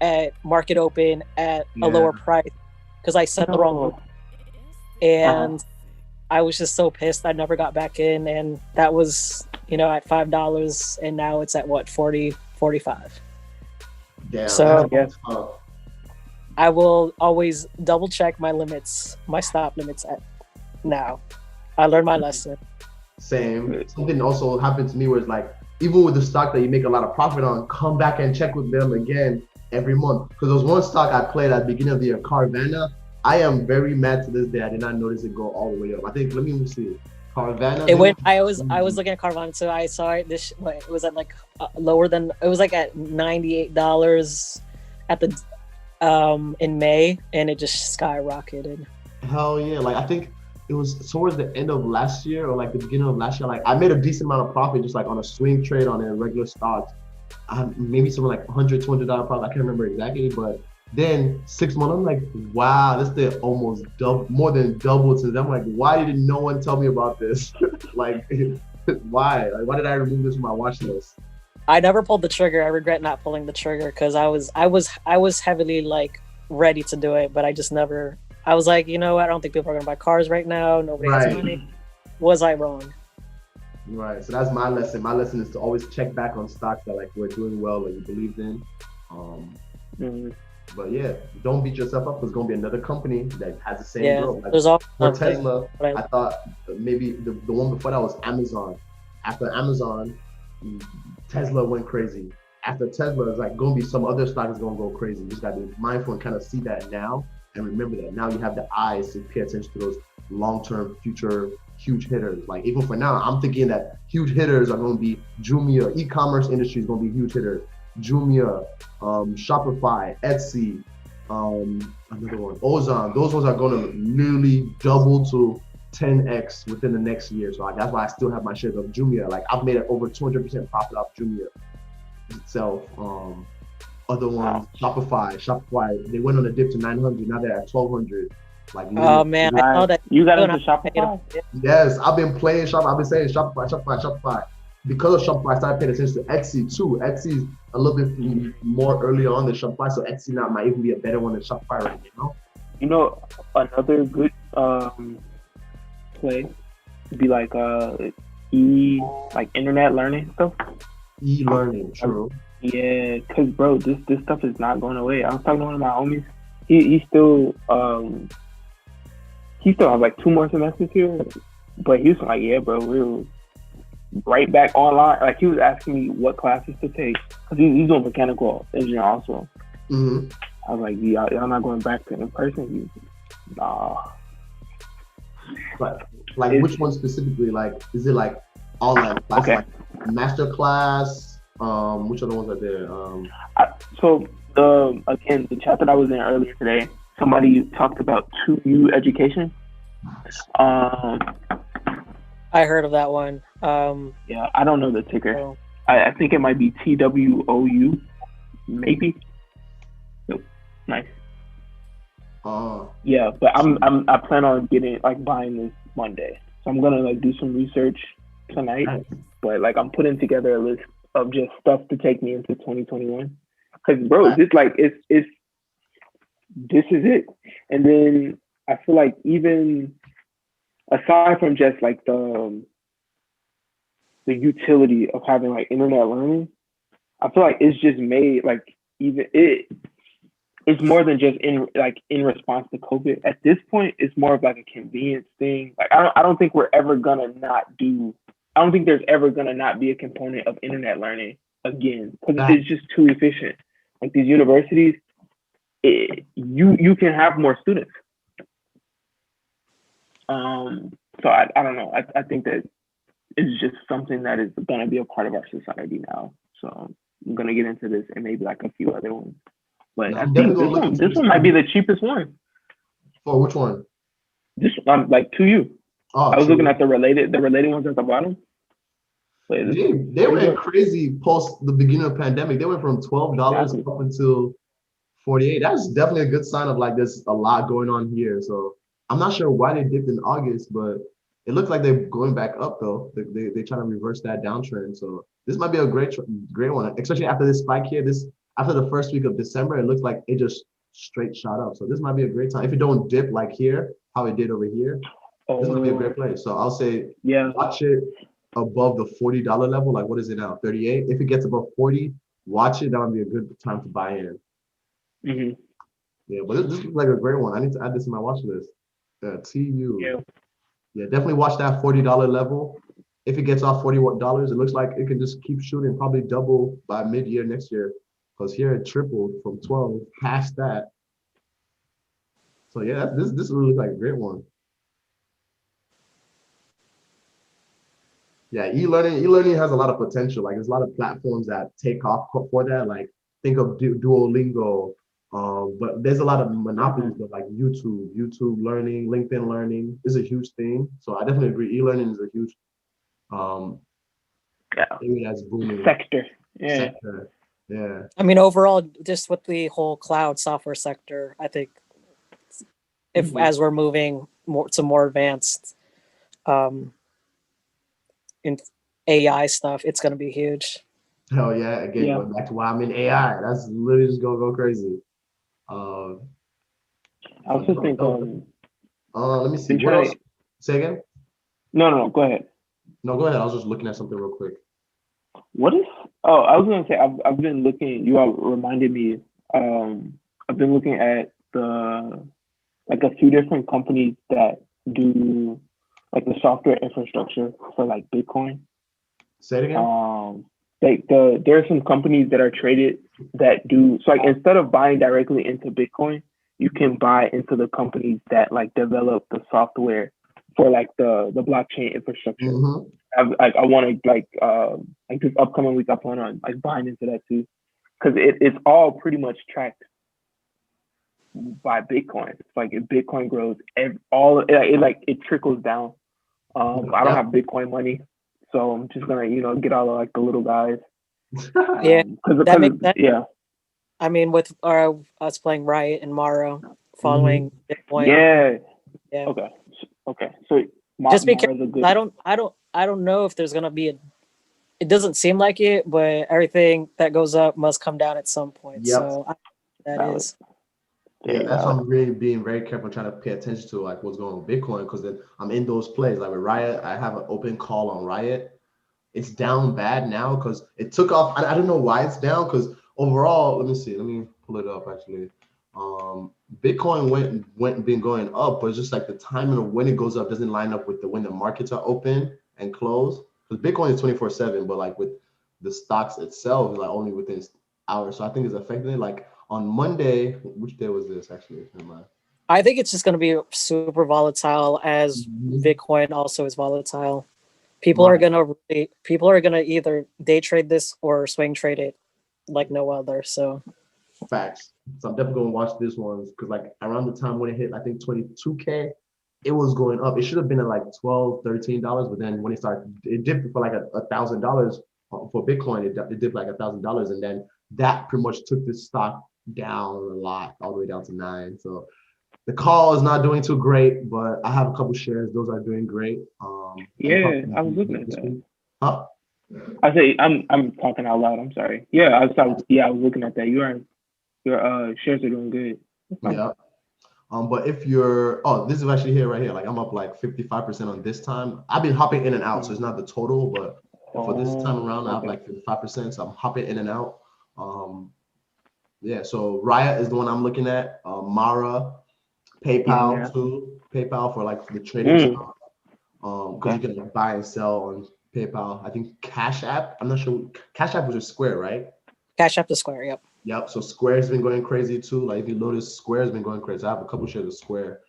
C: at market open at a lower price because I set the wrong limit. And I was just so pissed I never got back in, and that was at $5, and now it's at what, 40, 45.
A: Yeah.
C: So I will always double check my limits, my stop limits at now. I learned my lesson.
A: Same. Something also happened to me where it's like, even with the stock that you make a lot of profit on, come back and check with them again every month. Because there was one stock I played at the beginning of the year, Carvana. I am very mad to this day. I did not notice it go all the way up. I think, let me see. Carvana.
C: It went. I was looking at Carvana, so I saw it. It was at like lower than. It was like at $98 at the in May, and it just skyrocketed.
A: Hell yeah. Like, I think it was towards the end of last year or like the beginning of last year. Like, I made a decent amount of profit just like on a swing trade on a regular stocks. Maybe something like $100, $200 profit. I can't remember exactly, but then 6 months, I'm like, wow, this thing almost double, more than doubled. Since I'm like, why didn't no one tell me about this? Like, why? Like, why did I remove this from my watch list?
C: I never pulled the trigger. I regret not pulling the trigger because I was heavily like ready to do it, but I just never. I was like, you know what? I don't think people are gonna buy cars right now. Nobody has
A: Right.
C: money. Was I wrong?
A: Right. So that's my lesson. My lesson is to always check back on stocks that like we're doing well or you believed in.
B: Mhm.
A: But yeah, don't beat yourself up. There's gonna be another company that has the same
C: Yeah,
A: growth. Like,
C: there's all
A: for
C: something.
A: Tesla,
C: But
A: I thought maybe the one before that was Amazon. After Amazon, Tesla went crazy. After Tesla, it's like gonna be some other stock is gonna go crazy. You just gotta be mindful and kind of see that now and remember that now you have the eyes to pay attention to those long-term future huge hitters. Like even for now, I'm thinking that huge hitters are gonna be Jumia, e-commerce industry is gonna be huge hitters. Jumia, Shopify, Etsy, another one, Ozon. Those ones are going to nearly double to 10x within the next year. So that's why I still have my shares of Jumia. Like I've made it over 200% profit off Jumia itself. Other ones, Shopify, they went on a dip to 900. Now they're at 1200. Like,
C: oh man, I saw that.
B: You got
C: Doing
B: into
C: a-
B: Shopify?
A: yes, I've been playing Shopify. I've been saying Shopify. Because of Shopify, I started paying attention to Etsy too. Etsy's a little bit more early on than Shopify, so Etsy now might even be a better one than Shopify right now.
B: You know, another good play would be like internet learning stuff.
A: E-learning, true.
B: Yeah, cause bro, this stuff is not going away. I was talking to one of my homies. He still has like 2 more semesters here, but he was like, yeah, bro, we're right back online. Like he was asking me what classes to take because he's doing mechanical engineering also.
A: Mm-hmm.
B: I was like, y'all not going back to in person? Nah.
A: But like, which one specifically? Like, is it like online class,
B: Okay.
A: like master class? Which other ones are there?
B: So the chat that I was in earlier today, somebody talked about 2U education.
C: I heard of that one.
B: Yeah, I don't know the ticker.
C: So,
B: I think it might be TWOU, maybe. Nope. Nice. Yeah, but I plan on buying this Monday. So I'm gonna like do some research tonight.
A: Nice.
B: But like I'm putting together a list of just stuff to take me into 2021. Cause bro, this like this is it. And then I feel like even aside from just like the utility of having like internet learning, I feel like it's just made like it's more than just in response to COVID. At this point, it's more of like a convenience thing. Like I don't think we're ever gonna not do. I don't think there's ever gonna not be a component of internet learning again because it's just too efficient. Like these universities, you can have more students. So I don't know. I think that it's just something that is gonna be a part of our society now. So I'm gonna get into this and maybe like a few other ones. But I think this one might be the cheapest one.
A: For which one?
B: This one, like 2U.
A: Oh,
B: I was
A: true.
B: looking at the related ones at the bottom.
A: They went crazy post the beginning of the pandemic. They went from $12 up until 48. That's definitely a good sign of like there's a lot going on here. So I'm not sure why they dipped in August, but it looks like they're going back up though. They're trying to reverse that downtrend. So this might be a great one, especially after this spike here. After the first week of December, it looks like it just straight shot up. So this might be a great time. If it don't dip like here, how it did over here, this might be a great place. So I'll say, watch it above the $40 level. Like, what is it now? 38. If it gets above 40, watch it. That would be a good time to buy in.
B: Mm-hmm.
A: Yeah, but this looks like a great one. I need to add this to my watch list. TU. Yeah, definitely watch that $40 level. If it gets off $41, it looks like it can just keep shooting, probably double by mid-year next year. because here it tripled from 12 past that. So yeah, this really like a great one. Yeah, e-learning has a lot of potential. Like there's a lot of platforms that take off for that. Like think of Duolingo, but there's a lot of monopolies. But like YouTube Learning, LinkedIn Learning is a huge thing. So I definitely agree. E-learning is a huge um
B: Yeah.
A: area that's booming
B: Sector. Yeah.
A: sector. Yeah.
C: I mean, overall, just with the whole cloud software sector, I think if
A: Mhm.
C: as we're moving more to more advanced um, in AI stuff, it's going to be huge.
A: Hell yeah! Again,
B: Yeah.
A: going back to why I'm in AI. That's literally just gonna go crazy. Uh,
B: I
A: so
B: also think
A: let me see. What else?
B: Detroit.
A: Say again?
B: No, go ahead.
A: No, go ahead. I was just looking at something real quick.
B: What if? Oh, I was gonna say I've been looking. You all reminded me. I've been looking at the like a few different companies that do like the software infrastructure for like Bitcoin.
A: Say it again.
B: Like there are some companies that are traded that do so like instead of buying directly into Bitcoin, you can buy into the companies that like develop the software for like the blockchain infrastructure.
A: Mm-hmm.
B: I want to like this upcoming week I plan on like buying into that too because it's all pretty much tracked by Bitcoin. It's like if Bitcoin grows, it trickles down. I don't
A: Yeah.
B: have Bitcoin money, so I'm just gonna get all of like the little guys.
C: Yeah,
B: Because
C: that makes sense.
B: yeah,
C: I mean, with us playing Riot and Maro,
A: Mm-hmm.
C: following Bitcoin,
B: yeah.
C: yeah.
B: Okay. So
C: Just be
B: Mara's
C: careful.
B: a good.
C: I don't know if there's gonna be a. It doesn't seem like it, but everything that goes up must come down at some point.
A: Yep.
C: So that
B: Valid.
C: is.
A: Yeah,
B: Very
A: that's why
B: valid.
A: I'm really being very careful, trying to pay attention to like what's going on with Bitcoin, because then I'm in those plays. Like with Riot, I have an open call on Riot. It's down bad now because it took off. I don't know why it's down because overall, let me see. Let me pull it up actually. Um, Bitcoin been going up, but it's just like the timing of when it goes up doesn't line up with the when the markets are open and close. Because Bitcoin is 24/7, but like with the stocks itself, like only within hours. So I think it's affecting it. Like on Monday, which day was this actually? Never mind.
C: I think it's just going to be super volatile as
A: Mhm.
C: Bitcoin also is volatile.
A: Right.
C: People are gonna either day trade this or swing trade it like no other. So
A: Facts. So I'm definitely gonna watch this one because like around the time when it hit, I think 22K, it was going up. It should have been at like 12, $13, but then when it started, it dipped for like $1,000 for Bitcoin. It dipped like $1,000, and then that pretty much took the stock down a lot, all the way down to 9. So the call is not doing too great, but I have a couple shares. Those are doing great. And
B: Yeah,
A: probably
B: I was looking at
A: this
B: that.
A: week. Huh?
B: I say I'm talking out loud. I'm sorry. Yeah, I was looking at that. Your shares are doing good.
A: Yeah. But if you're, oh, this is actually here right here. Like I'm up like 55% on this time. I've been hopping in and out, so it's not the total, but for this time
B: Oh,
A: around, I have
B: okay.
A: like 55%. So I'm hopping in and out. Um, yeah. So Riot is the one I'm looking at. Mara,
B: Yeah.
A: PayPal too. PayPal for like the trading
B: Mm,
A: stuff. Because you
B: okay.
A: can like buy and sell on PayPal. I think Cash App. I'm not sure. Cash App was just Square, right?
C: Cash App to Square. Yep.
A: Yep. So Square's been going crazy too. Like if you notice, Square's been going crazy. I have a couple shares of Square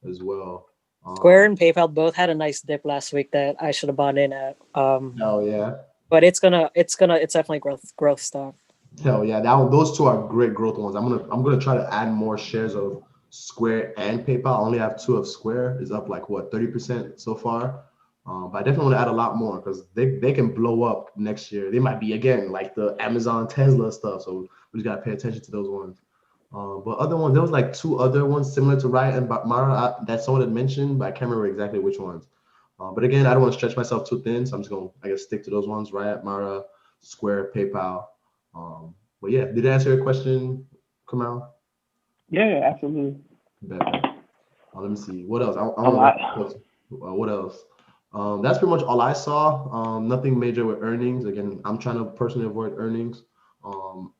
A: as well.
C: Square and PayPal both had a nice dip last week that I should have bought in at.
A: Hell yeah.
C: But it's definitely growth stock.
A: Hell yeah. That one, those two are great growth ones. I'm gonna try to add more shares of Square and PayPal. I only have two of Square. Is up like what 30% so far. But I definitely want to add a lot more because they can blow up next year. They might be again like the Amazon Tesla stuff. So we just gotta pay attention to those ones. But other ones, there was like two other ones similar to Riot and Mara that someone had mentioned, but I can't remember exactly which ones. But again, I don't want to stretch myself too thin, so I'm just gonna, I guess, stick to those ones: Riot, Mara, Square, PayPal. But yeah, did I answer your question, Kamal?
B: Yeah, absolutely.
A: Bet. Let me see. What else? I
B: A
A: want to
B: lot.
A: wrap up. What else? That's pretty much all I saw. Nothing major with earnings. Again, I'm trying to personally avoid earnings. Um,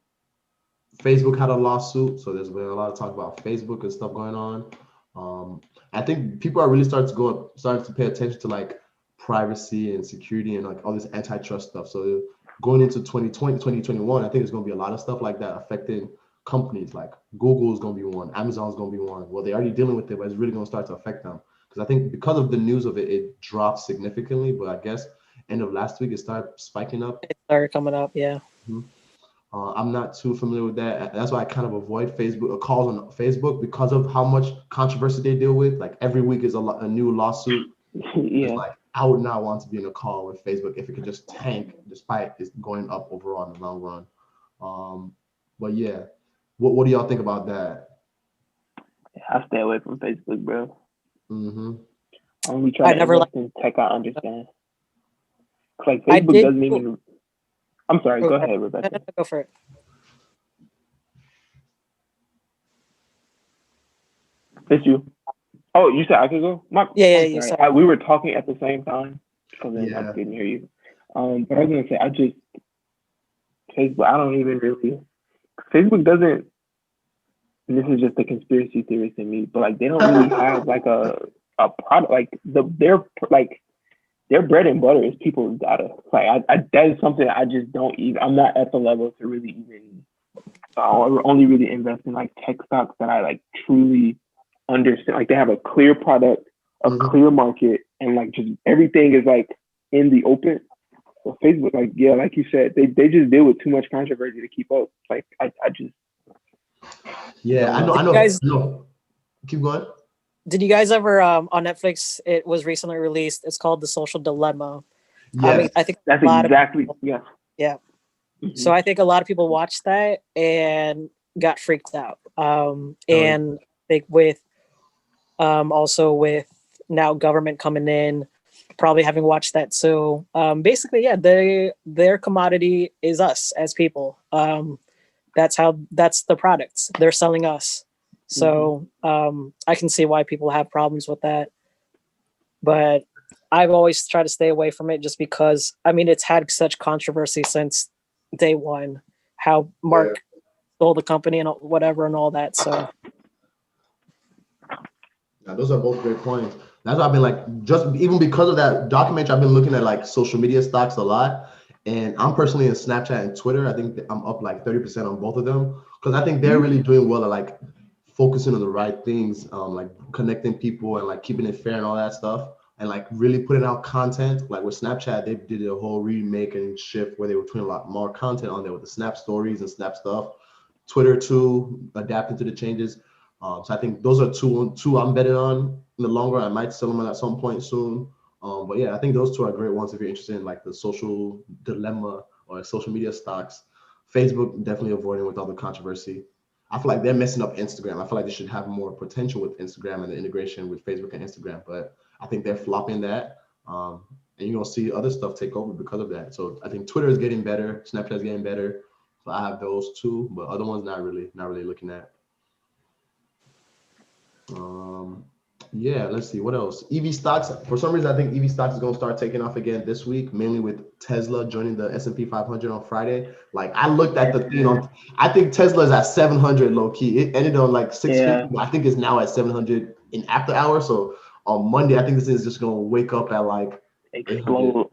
A: Facebook had a lawsuit, so there's been a lot of talk about Facebook and stuff going on. I think people are really starting to pay attention to like privacy and security and like all this antitrust stuff. So going into 2020, 2021, I think there's going to be a lot of stuff like that affecting companies. Like Google is going to be one, Amazon is going to be one. Well, they're already dealing with it, but it's really going to start to affect them. Because I think because of the news of it, it dropped significantly. But I guess end of last week, it started spiking up.
C: It started coming up, yeah.
A: Mhm. I'm not too familiar with that. That's why I kind of avoid Facebook or calls on Facebook because of how much controversy they deal with. Like every week is a new lawsuit. It's
B: Yeah,
A: like I would not want to be in a call with Facebook if it could just tank despite it's going up overall in the long run. Um, but yeah, what do y'all think about that?
B: I stay away from Facebook, bro.
A: Mm-hmm.
B: I only try
C: I
B: to
C: never
B: invest
C: like.
B: in tech I understand. 'Cause, like
C: I
B: Facebook
C: did.
B: doesn't even. I'm sorry.
C: Go
B: Go ahead, Rebecca.
C: go for it.
B: It's you. Oh, you said I could go?
C: Yeah,
B: I'm
C: you
B: sorry.
C: said.
B: We were talking at the same time, so then I
A: Yeah.
B: couldn't hear you. But I was gonna say I just Facebook. I don't even really. Facebook doesn't. And this is just a conspiracy theorist in me, but like they don't really have like a product. Like like their bread and butter is people's data. Like that is something I just don't even. I'm not at the level to really even. I only really invest in like tech stocks that I like truly understand. Like they have a clear product, a
A: Mhm.
B: clear market, and like just everything is like in the open. So Facebook, like yeah, like you said, they just deal with too much controversy to keep up. Like I just
A: Yeah,
B: don't
A: I know.
B: know.
A: I
C: You
A: know.
C: guys,
A: No, keep going.
C: did you guys ever on Netflix? It was recently released. It's called The Social Dilemma.
A: Yes.
C: I think
B: That's
C: a lot of
B: exactly
C: people,
B: yeah.
C: yeah.
B: Mm-hmm.
C: So I think a lot of people watched that and got freaked out.
A: Oh, yeah.
C: And I think with also with now government coming in, probably having watched that. So basically, yeah, their commodity is us as people. That's the products they're selling us.
B: Mm-hmm.
C: So I can see why people have problems with that, but I've always tried to stay away from it just because I mean it's had such controversy since day one. How
A: Yeah.
C: Mark stole the company and whatever and all that. So
A: Yeah, those are both great points. That's why I've been like, just even because of that documentary, I've been looking at like social media stocks a lot. And I'm personally in Snapchat and Twitter. I think that I'm up like 30% on both of them because I think they're really doing well at like focusing on the right things, like connecting people and like keeping it fair and all that stuff. And like really putting out content. Like with Snapchat, they did a whole remake and shift where they were putting a lot more content on there with the Snap stories and Snap stuff. Twitter too, adapting to the changes. So I think those are two I'm betting on in the long run. I might sell them at some point soon. But yeah, I think those two are great ones if you're interested in like the social dilemma or social media stocks. Facebook definitely avoiding with all the controversy. I feel like they're messing up Instagram. I feel like they should have more potential with Instagram and the integration with Facebook and Instagram, but I think they're flopping that. And you're gonna see other stuff take over because of that. So I think Twitter is getting better, Snapchat is getting better. So I have those two, but other ones not really looking at. Um, yeah, let's see what else. EV stocks. For some reason, I think EV stocks is gonna start taking off again this week, mainly with Tesla joining the S&P 500 on Friday. Like I looked at the thing on. I think Tesla is at 700 low key. It ended on like 650,
B: Yeah,
A: but I think it's now at 700 in after hours. So on Monday, I think this is just gonna wake up at like 800.
B: explode.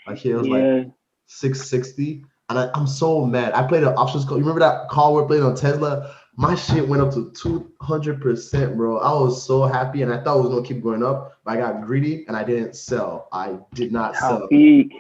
A: Like here it was like
B: Yeah,
A: 660. And I'm so mad. I played an options call. You remember that call we're playing on Tesla? My shit went up to 200%, bro. I was so happy and I thought it was gonna keep going up, but I got greedy and I didn't sell. I did not sell.
B: Taufik.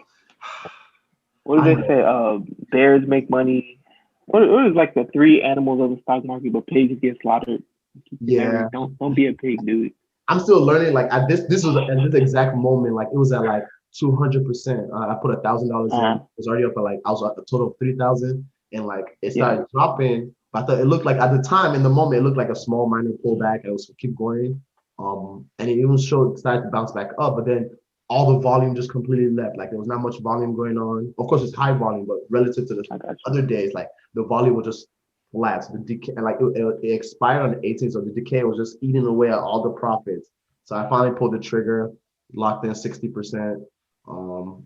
B: What
A: I
B: do they
A: know.
B: say? Bears make money. What is like the three animals of the stock market, but pigs get slaughtered? Keep your memory.
A: Yeah.
B: Don't be a pig, dude.
A: I'm still learning. Like at this was at this exact moment, like it was at like 200%. I put $1,000 in.
B: Uh,
A: It was already up at like I was at a total of 3,000, and like it
B: yeah.
A: started dropping. But I thought it looked like at the time in the moment it looked like a small minor pullback. And it was keep going. And it even showed started to bounce back up, but then all the volume just completely left. Like there was not much volume going on. Of course, it's high volume, but relative to the
B: I got you.
A: other days, like the volume was just flat. So the decay, and like it expired on the 18th, so the decay was just eating away at all the profits. So I finally pulled the trigger, locked in 60%. Um,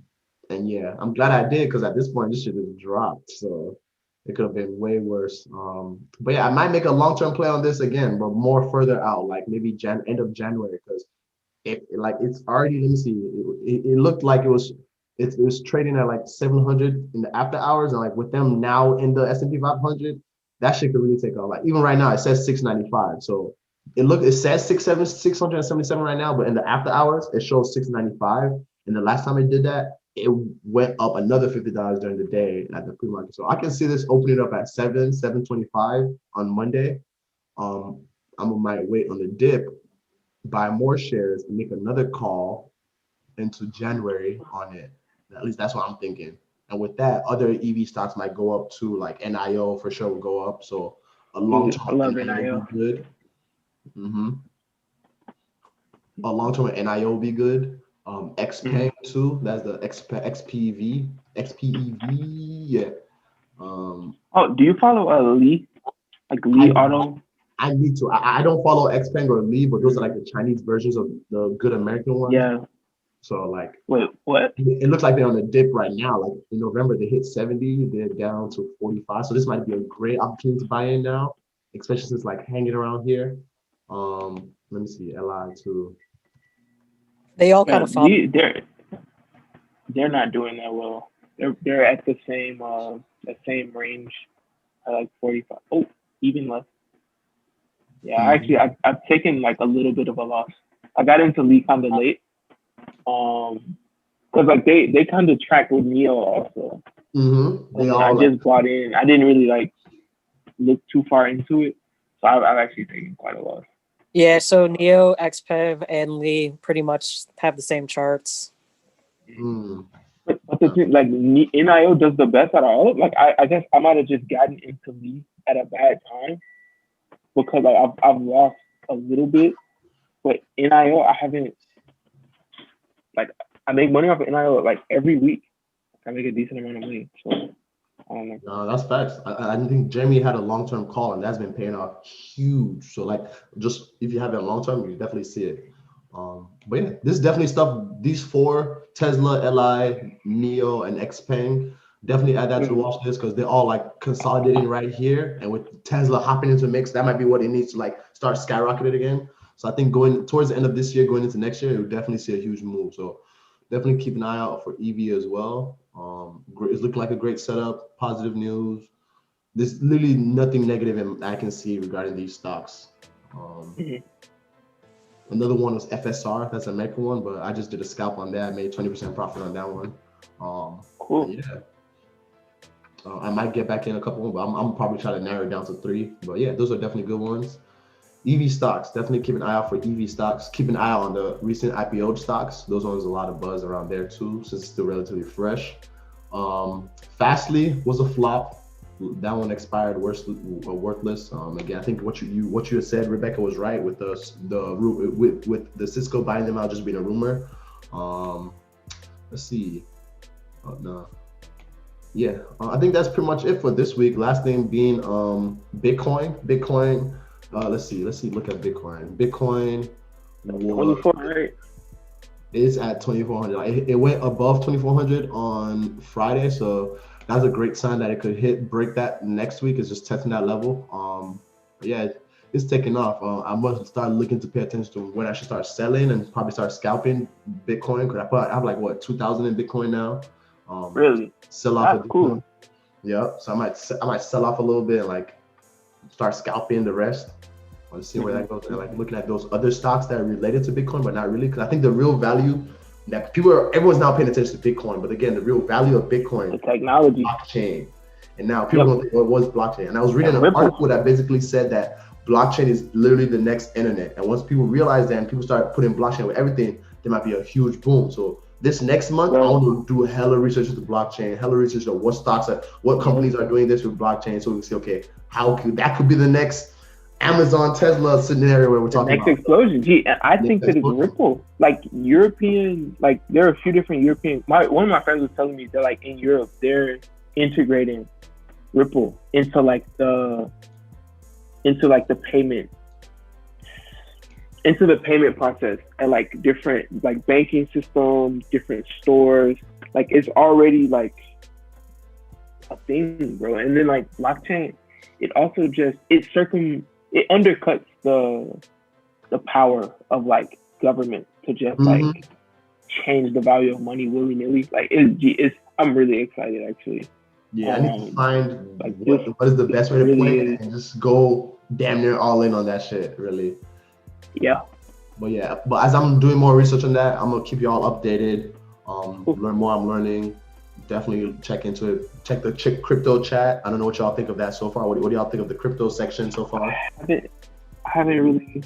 A: and yeah, I'm glad I did because at this point this shit has dropped. So it could have been way worse. But yeah, I might make a long-term play on this again, but more further out, like maybe end of January, because it like it's already. Let me see. It looked like it's trading at like 700 in the after hours, and like with them now in the S&P 500, that shit could really take off. Like even right now, it says 695. So it says 677 right now, but in the after hours, it shows 695. And the last time it did that, it went up another $50 during the day at the pre-market. So I can see this opening up at 725 on Monday. I might wait on the dip, buy more shares, and make another call into January on it. At least that's what I'm thinking. And with that, other EV stocks might go up too, like NIO for sure will go up. So a
B: I
A: long-term
B: love
A: NIO
B: NIO.
A: will be good. A long-term NIO will be good. XPeng too. That's the XPEV. Yeah.
B: Do you follow Lee? Like Lee Auto?
A: I need to. I don't follow XPeng or Lee, but those are like the Chinese versions of the good American ones.
B: Yeah.
A: So like,
B: wait, what?
A: It looks like they're on a dip right now. Like in November, they hit 70, they're down to 45. So this might be a great opportunity to buy in now, especially since like hanging around here. Let me see, LI too.
C: They all kind of follow.
B: They're not doing that well. They're at the same range, at like 45. Oh, even less. Yeah, actually, I've taken like a little bit of a loss. I got into Lee kind of late. Because like they kind of track with Neo also. I just bought in. I didn't really like look too far into it, so I've actually taken quite a loss.
C: Yeah, so Neo, XPEV, and Lee pretty much have the same charts.
B: But the thing, like NIO does the best out of all. Like I guess I might have just gotten into Lee at a bad time because like I've lost a little bit, but NIO I haven't. Like I make money off of NIO like every week. I make a decent amount of money, so I don't know.
A: No, that's facts. I think Jeremy had a long-term call, and that's been paying off huge. So like, just if you have it long-term, you definitely see it. But yeah, this is definitely stuff. These four, Tesla, LI, Neo, and XPeng, definitely add that to the watch list because they're all like consolidating right here. And with Tesla hopping into the mix, that might be what it needs to like start skyrocketing again. So I think going towards the end of this year, going into next year, you'll definitely see a huge move. So definitely keep an eye out for EV as well. It's looking like a great setup, positive news. There's literally nothing negative I can see regarding these stocks. Another one was FSR, that's an American one, but I just did a scalp on that, made 20% profit on that one.
B: Cool.
A: Yeah. I might get back in a couple, but I'm probably trying to narrow it down to 3. But yeah, those are definitely good ones. EV stocks, definitely keep an eye out for EV stocks. Keep an eye out on the recent IPO stocks. Those ones, a lot of buzz around there too, since it's still relatively fresh. Fastly was a flop. That one expired, worthless. Again, I think what you had said, Rebecca, was right with the Cisco buying them out just being a rumor. Let's see. No. Yeah, I think that's pretty much it for this week. Last thing being Bitcoin. Let's see. Look at Bitcoin. Bitcoin
B: 24, right?
A: Is at 2,400. It went above 2,400 on Friday, so that's a great sign that it could break that next week. It's just testing that level. Yeah, it's taking off. I must start looking to pay attention to when I should start selling and probably start scalping Bitcoin. Because I have like what 2,000 in Bitcoin now.
B: Really?
A: Sell off.
B: That's cool.
A: Yeah, so I might sell off a little bit and like start scalping the rest. Want to see where that goes, and like looking at those other stocks that are related to Bitcoin, but not really, because I think the real value that everyone's now paying attention to Bitcoin, but again, the real value of Bitcoin,
B: the technology,
A: blockchain, and now people don't think, well, what is blockchain? And I was reading an article that basically said that blockchain is literally the next internet, and once people realize that and people start putting blockchain with everything, there might be a huge boom. So this next month, I want to do hella research into blockchain, hella research on what companies are doing this with blockchain, so we can see, okay, that could be the next Amazon, Tesla scenario where we're talking about.
B: Next explosion. Gee, I think that it's Ripple. Like European, like there are a few different European. One of my friends was telling me they're like in Europe, they're integrating Ripple into the payment process and like different like banking systems, different stores. Like it's already like a thing, bro. And then like blockchain, it also it undercuts the power of like government to just like change the value of money willy nilly. Like it's I'm really excited actually.
A: Yeah, I need to find
B: Like
A: what is the best way to
B: really
A: play
B: is.
A: it and just go damn near all in on that shit, really.
B: Yeah.
A: But yeah, but as I'm doing more research on that, I'm gonna keep you all updated.
B: Cool.
A: Learn more. I'm learning. Definitely check into it. Check the crypto chat. I don't know what y'all think of that so far. What do y'all think of the crypto section so far?
B: I haven't really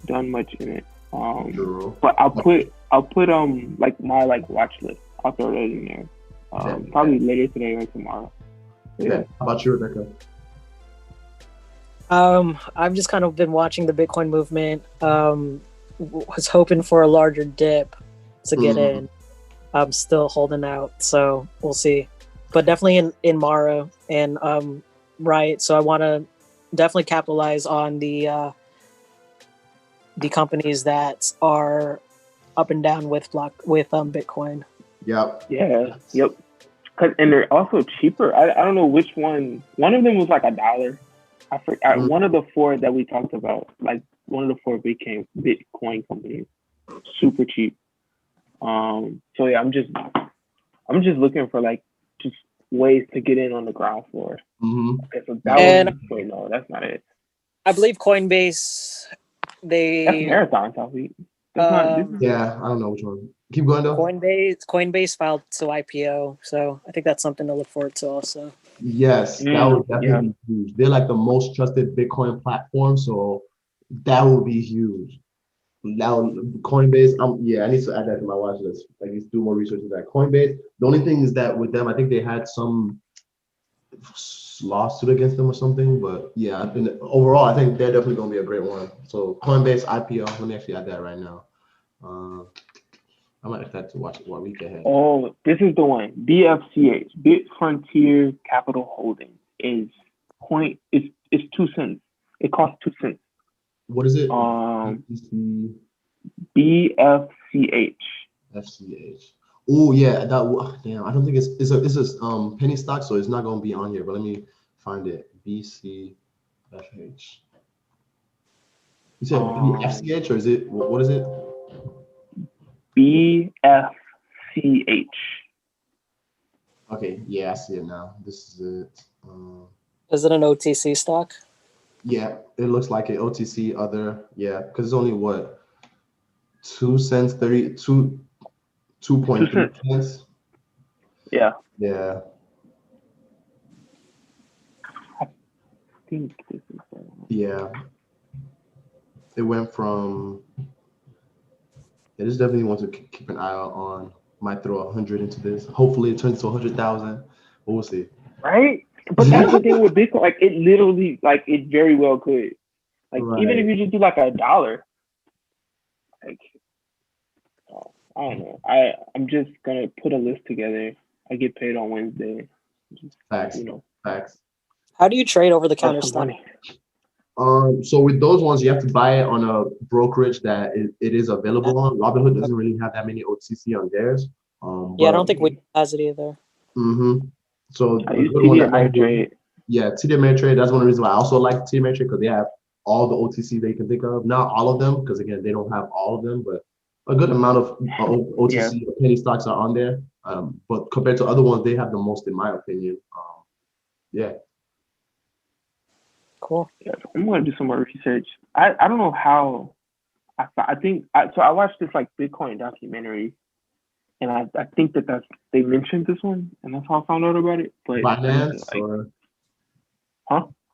B: done much in it.
A: True.
B: But I'll put like my watch list. I'll throw that in there. Probably later today or tomorrow.
A: Yeah. How about you, Rebecca?
C: I've just kind of been watching the Bitcoin movement. Was hoping for a larger dip to get in. I'm still holding out, so we'll see. But definitely in Mara and right. So I want to definitely capitalize on the companies that are up and down with Bitcoin.
A: Yep.
B: Yeah. Yep. And they're also cheaper. I don't know which one. One of them was like $1. I forgot. One of the four that we talked about, like one of the four Bitcoin companies, super cheap. So yeah, I'm just looking for like just ways to get in on the ground floor. Okay, so wait, no, that's not it.
C: I believe Coinbase.
B: That's Marathon Southie.
A: Yeah, I don't know which one. Keep going though.
C: Coinbase filed to IPO, so I think that's something to look forward to also.
A: Yes, that would definitely be huge. They're like the most trusted Bitcoin platform, so that would be huge. Now, Coinbase, I need to add that to my watch list. I need to do more research into that. Coinbase, the only thing is that with them, I think they had some lawsuit against them or something, but yeah, overall, I think they're definitely going to be a great one. So Coinbase IPO, let me actually add that right now. I might have to watch it 1 week ahead.
B: Oh, this is the one. BFCH, Bit Frontier Capital Holdings, is it's 2 cents. It costs 2 cents.
A: What is it?
B: BFCH.
A: FCH. Oh yeah, damn. I don't think it's a penny stock, so it's not gonna be on here. But let me find it. BCFH. You said FCH or is it what is it?
B: BFCH.
A: Okay, yeah, I see it now. This is it.
C: Is it an OTC stock?
A: Yeah, it looks like it. OTC other, yeah, because it's only what 2 cents, 2.3 cents.
B: Yeah.
A: Yeah.
B: I think this is
A: yeah. It went from. Yeah, this definitely want to keep an eye out on. Might throw 100 into this. Hopefully, it turns to 100,000. But we'll see.
B: Right, but that's the thing with Bitcoin. Like, it literally, like, it very well could. Like, even if you just do like $1, like, I don't know. I'm just gonna put a list together. I get paid on Wednesday.
A: Facts. Facts.
C: How do you trade over the counter stock?
A: So with those ones, you have to buy it on a brokerage that it is available on. Robinhood doesn't really have that many OTC on theirs.
C: I don't think we has it either.
A: So
B: I use TD Ameritrade.
A: Yeah, TD Ameritrade. That's one of the reasons why I also like TD Ameritrade, because they have all the OTC they can think of. Not all of them, because again, they don't have all of them, but a good amount of OTC penny stocks are on there. But compared to other ones, they have the most, in my opinion. Yeah.
C: Cool.
B: Yeah, I'm gonna do some more research. I don't know how. I think so. I watched this like Bitcoin documentary, and I think that's they mentioned this one, and that's how I found out about it. But
A: Binance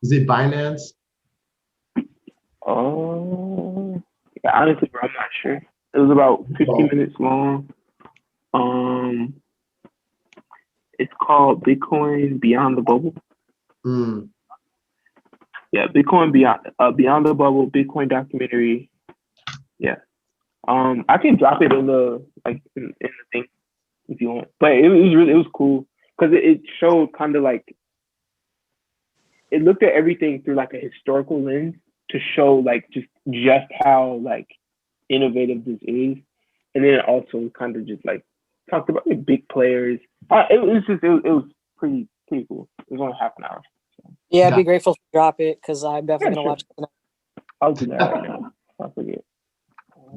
A: Is it Binance?
B: Oh, yeah. Honestly, bro, I'm not sure. It was about 15 minutes long. It's called Bitcoin Beyond the Bubble. Yeah, Bitcoin Beyond the Bubble, Bitcoin documentary. Yeah. I can drop it in the in the thing if you want. But it was cool because it showed kind of like it looked at everything through like a historical lens to show like just how like innovative this is, and then it also kind of just like talked about the big players. It was pretty cool. It was only half an hour. So.
C: Yeah, I'd be grateful to drop it because I'm definitely gonna watch it.
B: I'll do that right now. I forget.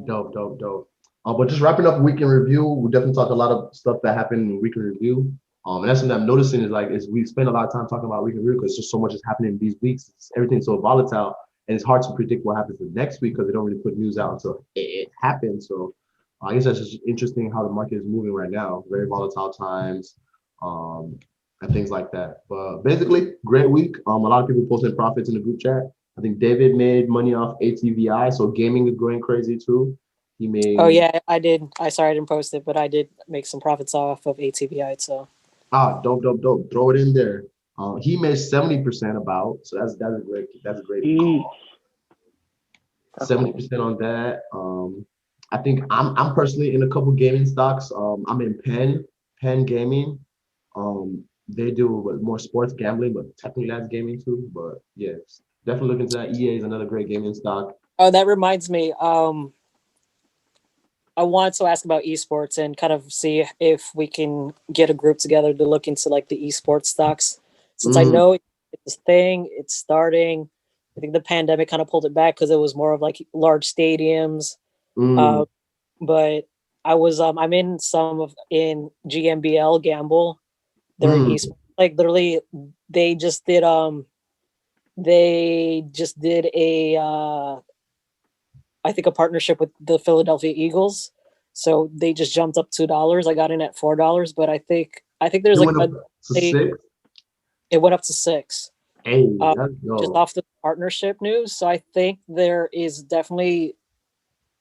A: Dope. But just wrapping up week in review, we definitely talk a lot of stuff that happened in week in review. And that's something I'm noticing is we spend a lot of time talking about week in review because just so much is happening in these weeks. Everything's so volatile, and it's hard to predict what happens the next week because they don't really put news out until it happens. So I guess that's just interesting how the market is moving right now. Very volatile times, um, and things like that. But basically, great week. A lot of people posted profits in the group chat. I think David made money off ATVI, so gaming is going crazy too. He
C: Oh
A: made
C: yeah, I did. I sorry I didn't post it, but I did make some profits off of ATVI. So
A: dope, dope, dope. Throw it in there. He made 70% about, so that's a great
B: Jeez,
A: call.
B: that's cool.
A: 70% on that. I think I'm personally in a couple gaming stocks. I'm in Penn Gaming. They do more sports gambling, but technically that's gaming too. But yeah, definitely look into that. EA is another great gaming stock.
C: oh, that reminds me. I wanted to ask about esports and kind of see if we can get a group together to look into like the esports stocks. Since I
A: Mm,
C: know it's this thing, it's starting. I think the pandemic kind of pulled it back because it was more of like large stadiums.
A: mm,
C: Uh, but I'm in some of in GMBL Gamble. They're
A: mm,
C: esports. Like literally, they just did they just did a I think a partnership with the Philadelphia Eagles. So they just jumped up $2. I got in at $4, but I think there's
A: it
C: like
A: went up to six.
C: it went up to 6.
A: Hey,
C: Uh,
A: let's
C: just
A: go.
C: off the partnership news. So I think there is definitely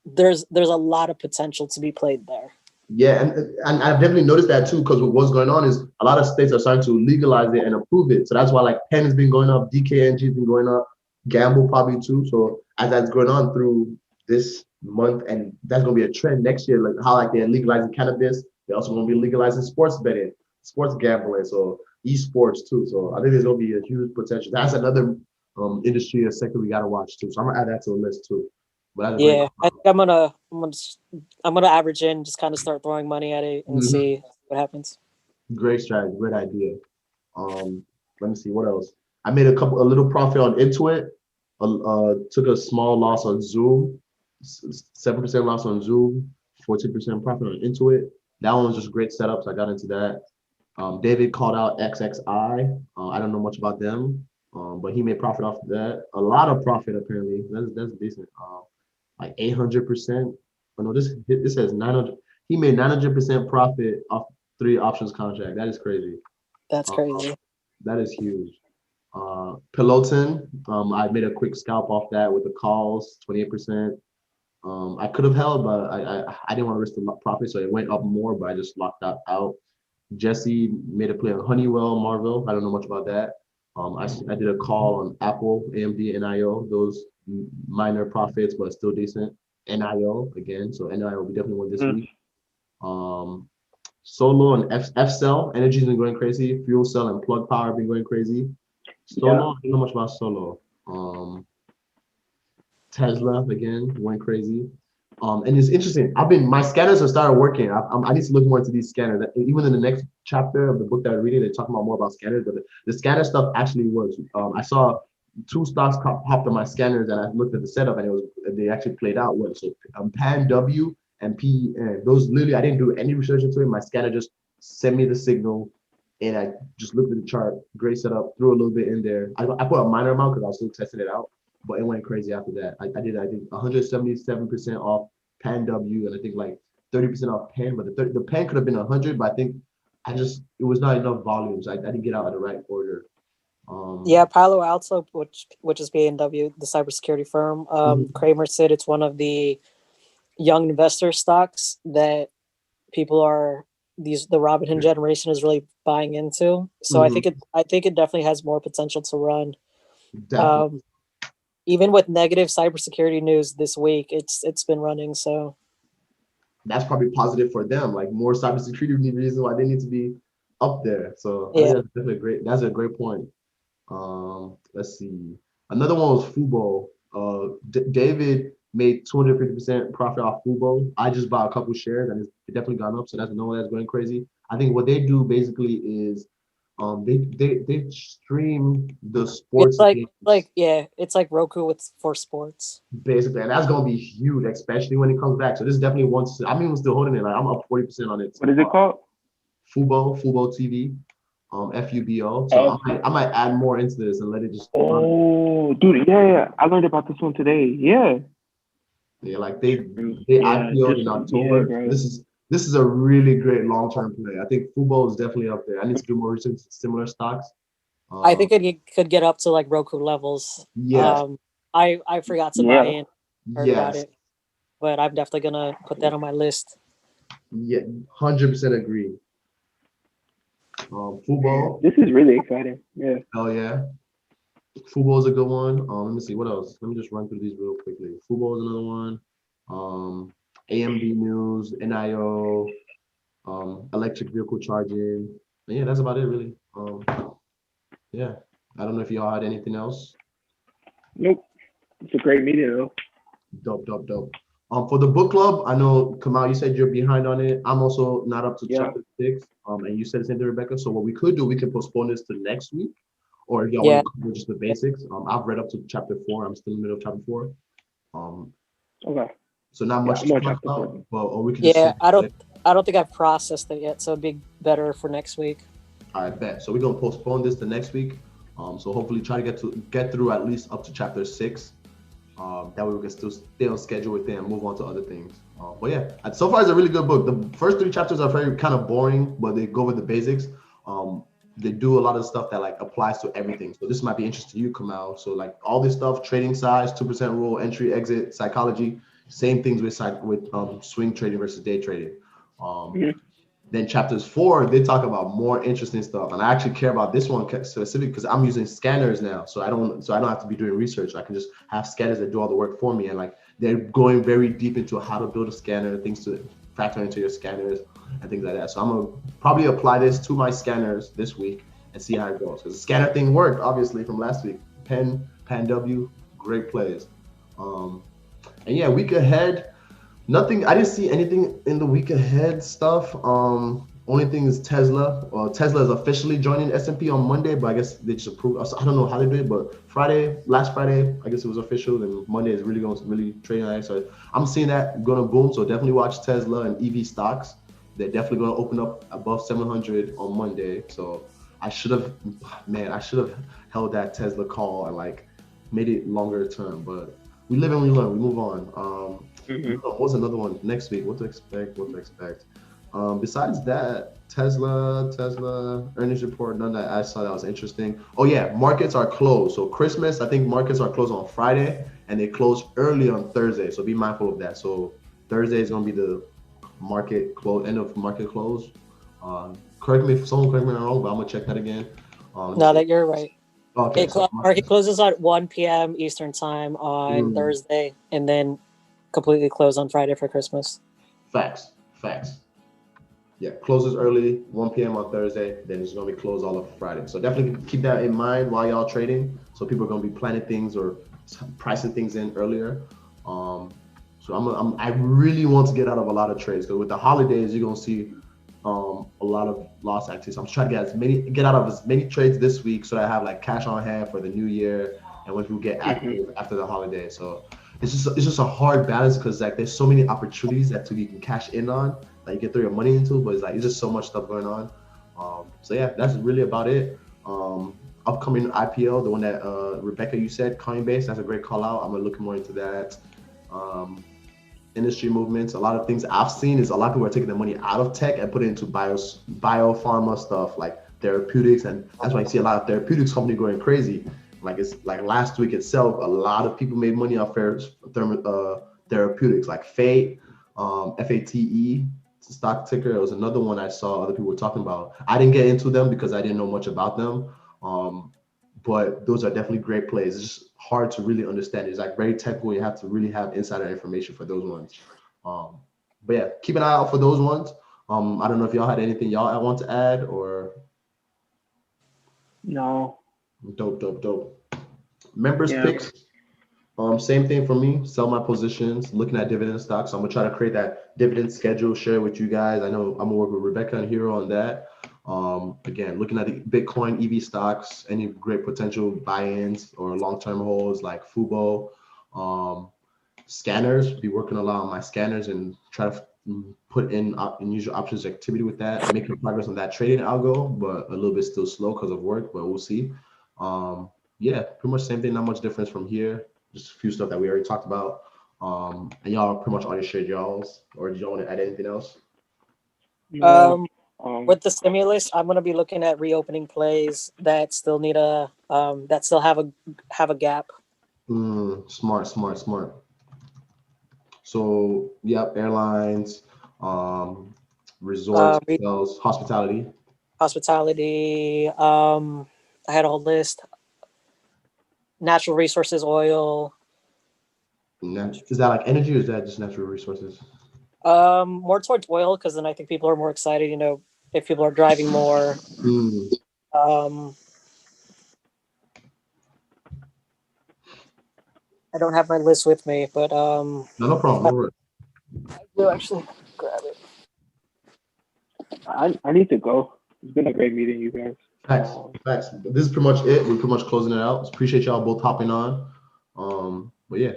C: there's a lot of potential to be played there.
A: Yeah, and I've definitely noticed that too, because what's going on is a lot of states are starting to legalize it and approve it. So that's why like Penn has been going up, DKNG has been going up, Gamble probably too. So as that's going on through this month, and that's gonna be a trend next year, like how like they're legalizing cannabis, they're also gonna be legalizing sports betting, sports gambling, so esports too. So I think there's gonna be a huge potential. That's another industry or sector we gotta watch too. So I'm gonna add that to the list too. But that's a great.
C: Yeah, I think I'm gonna average in, just kind of start throwing money at it and
A: Mhm.
C: see what happens.
A: Great strategy, great idea. Um, Let me see what else. I made a little profit on Intuit. Took a small loss on Zoom, 7% loss on Zoom, 14% profit on Intuit. That one was just great setup, so I got into that. David called out XXI. I don't know much about them, but he made profit off of that. A lot of profit apparently. That's decent. Like 800%. Oh no, this says 900. He made 900% profit off 3 options contract. That is crazy.
C: That's
A: Uh,
C: crazy.
A: that is huge. Peloton, I made a quick scalp off that with the calls, 28%. I could have held, but I didn't want to risk the profit, so it went up more, but I just locked that out. Jesse made a play on Honeywell, Marvel. I don't know much about that. I did a call on Apple, AMD, NIO. Those minor profits, but still decent. NIO again, so NIO will be definitely one this
B: Mm,
A: week. Um, Solo and F Cell, energy's been going crazy. Fuel Cell and Plug Power have been going crazy.
B: yeah.
A: Solo, I don't know much about Solo. Tesla again went crazy. And it's interesting. My scanners have started working. I need to look more into these scanners. Even in the next chapter of the book that I'm reading, they're talking about more about scanners. But the scanner stuff actually works. I saw 2 stocks popped on my scanners, and I looked at the setup, and they actually played out well. So Pan W and PEN. Those literally, I didn't do any research into it. My scanner just sent me the signal, and I just looked at the chart. Great setup. Threw a little bit in there. I put a minor amount because I was still testing it out, but it went crazy after that. I think 177% off Pan W, and I think like 30% off Pan, but the Pan could have been 100, but I think it was not enough volumes. I didn't get out of the right order.
C: Yeah,
A: Um,
C: Palo Alto, which is B&W, the cybersecurity firm.
A: mhm,
C: Kramer said it's one of the young investor stocks that people are the Robinhood generation is really buying into. So
A: mhm,
C: I think it definitely has more potential to run.
A: definitely.
C: Um, Even with negative cybersecurity news this week, it's been running. So
A: That's probably positive for them. Like more cybersecurity reasons why they need to be up there. So I think
C: yeah,
A: that's definitely great. That's a great point. Let's see. Another one was Fubo. David made 250% profit off Fubo. I just bought a couple shares and it definitely gone up. So that's another one that's going crazy. I think what they do basically is They stream the
C: It's
A: sports
C: like
A: games
C: it's like Roku with for sports.
A: basically, and that's gonna be huge, especially when it comes back. So this is definitely one. I'm still holding it. Like I'm up 40% on it.
B: What is it called?
A: Fubo TV, FUBO. So
B: Oh,
A: I might add more into this and let it just run.
B: oh, dude, yeah, yeah. I learned about this one today. Yeah.
A: Yeah, like they
B: Yeah,
A: IPO'd
B: this
A: in
B: one. Yeah,
A: October.
B: bro.
A: This is a really great long term play. I think Fubo is definitely up there. I need to do more research into similar stocks.
C: I
A: Um,
C: think it could get up to like Roku levels.
A: yes,
C: I forgot to buy
B: Yeah.
C: in. Heard about
A: yes,
C: it, but I'm definitely gonna put that on my list.
A: yeah, 100% agree.
B: Man,
A: Fubo,
B: this is really exciting. Yeah.
A: hell yeah. Fubo is a good one. Let me see what else. Let me just run through these real quickly. Fubo is another one. Um, AMD News, NIO, electric vehicle charging. And yeah, that's about it really. Yeah. I don't know if y'all had anything else.
B: Nope. It's a great media though.
A: Dope, dope, dope. For the book club, I know Kamal, you said you're behind on it. I'm also not up to
B: Yeah.
A: chapter 6. And you said the same thing, Rebecca. So what we could do, we can postpone this to next week, or if y'all want
C: Yeah,
A: to cover just the basics. I've read up to chapter 4. I'm still in the middle of chapter 4. Um,
B: Okay.
A: so not
B: Yeah,
A: much
B: I'm
A: to
B: on
A: talk
B: chapter
A: about,
B: 4.
A: but or we could just
C: yeah.
A: say,
C: I don't think I've processed it yet, so it'd be better for next week.
A: all right, bet. So we're gonna postpone this to next week. So hopefully try to get through at least up to chapter 6. That way we can still stay on schedule with it and move on to other things. But yeah, so far it's a really good book. The first 3 chapters are very kind of boring, but they go with the basics. They do a lot of stuff that like applies to everything. So this might be interesting to you, Kamal. So like all this stuff, trading size, 2% rule, entry, exit, psychology, same things with swing trading versus day trading. Um,
B: Mhm.
A: then chapters 4, they talk about more interesting stuff, and I actually care about this one specifically because I'm using scanners now, so I don't have to be doing research. I can just have scanners that do all the work for me, and like they're going very deep into how to build a scanner, things to factor into your scanners, and things like that. So I'm gonna probably apply this to my scanners this week and see how it goes because the scanner thing worked obviously from last week. Pan W, great plays. And yeah, week ahead. Nothing. I didn't see anything in the week ahead stuff. Only thing is Tesla. Tesla is officially joining S&P on Monday, but I guess they just approved. I don't know how they did it, but last Friday, I guess it was official, and Monday is really going to really trading on it. So I'm seeing that going to boom. So definitely watch Tesla and EV stocks. They're definitely going to open up above 700 on Monday. So I should have held that Tesla call and like made it longer term, but we live and we learn. We move on.
B: Mhm.
A: What's another one next week? What to expect? What to expect? Besides that, Tesla earnings report. None that I saw that was interesting. Oh yeah, markets are closed. So Christmas, I think markets are closed on Friday, and they close early on Thursday. So be mindful of that. So Thursday is gonna be the market close, end of market close. Correct me if someone correct me if I'm wrong, but I'm gonna check that again. Let me
C: Now
A: see.
C: that you're right,
A: Okay, so
C: market closes at 1 p.m. Eastern time on
A: mm,
C: Thursday, and then completely close on Friday for Christmas.
A: facts. Yeah, closes early, 1 p.m. on Thursday. Then it's gonna be closed all of Friday. So definitely keep that in mind while y'all trading. So people are gonna be planning things or pricing things in earlier. So I really want to get out of a lot of trades because with the holidays you're gonna see a lot of loss activity. So I'm trying to get out of as many trades this week so that I have like cash on hand for the new year and when people get
B: Mhm.
A: active after the holiday. So it's just a hard balance because like there's so many opportunities that you can cash in on that you can throw your money into, but it's just so much stuff going on. So yeah, that's really about it. Upcoming IPO, the one that Rebecca you said, Coinbase, that's a great call out. I'm gonna look more into that. Um, Industry movements, a lot of things I've seen is a lot of people are taking their money out of tech and put it into biopharma stuff like therapeutics, and that's why you see a lot of therapeutics company going crazy. Like it's like last week itself, a lot of people made money off therapeutics like Fate, FATE stock ticker. It was another one I saw other people were talking about. I didn't get into them because I didn't know much about them. But those are definitely great plays. It's just hard to really understand. It's like very technical. You have to really have insider information for those ones. Um, but yeah, keep an eye out for those ones. I don't know if y'all had anything y'all want to add or
B: No.
A: dope. Members
B: Yeah.
A: picks. Same thing for me. Sell my positions. Looking at dividend stocks. So I'm gonna try to create that dividend schedule. Share with you guys. I know I'm gonna work with Rebecca and Heero on that. Again, looking at the Bitcoin EV stocks, any great potential buy-ins or long-term holds like Fubo. Um, Scanners, be working a lot on my scanners and try to put in unusual options activity with that, making progress on that trading algo, but a little bit still slow because of work, but we'll see. Yeah, pretty much same thing, not much difference from here. Just a few stuff that we already talked about. And y'all pretty much already shared y'all's, or did y'all want to add anything else?
B: No.
C: With the stimulus, I'm gonna be looking at reopening plays that still need that still have a gap.
A: Smart, smart, smart. So, yep, airlines, resorts, hotels, hospitality.
C: Hospitality. I had a whole list. Natural resources, oil.
A: Is that like energy or is that just natural resources?
C: More towards oil because then I think people are more excited. You know, if people are driving more. I don't have my list with me, but
A: no problem.
C: I do actually grab it.
B: I need to go. It's been a great meeting, you guys.
A: Facts. This is pretty much it. We're pretty much closing it out. Appreciate y'all both hopping on. But yeah,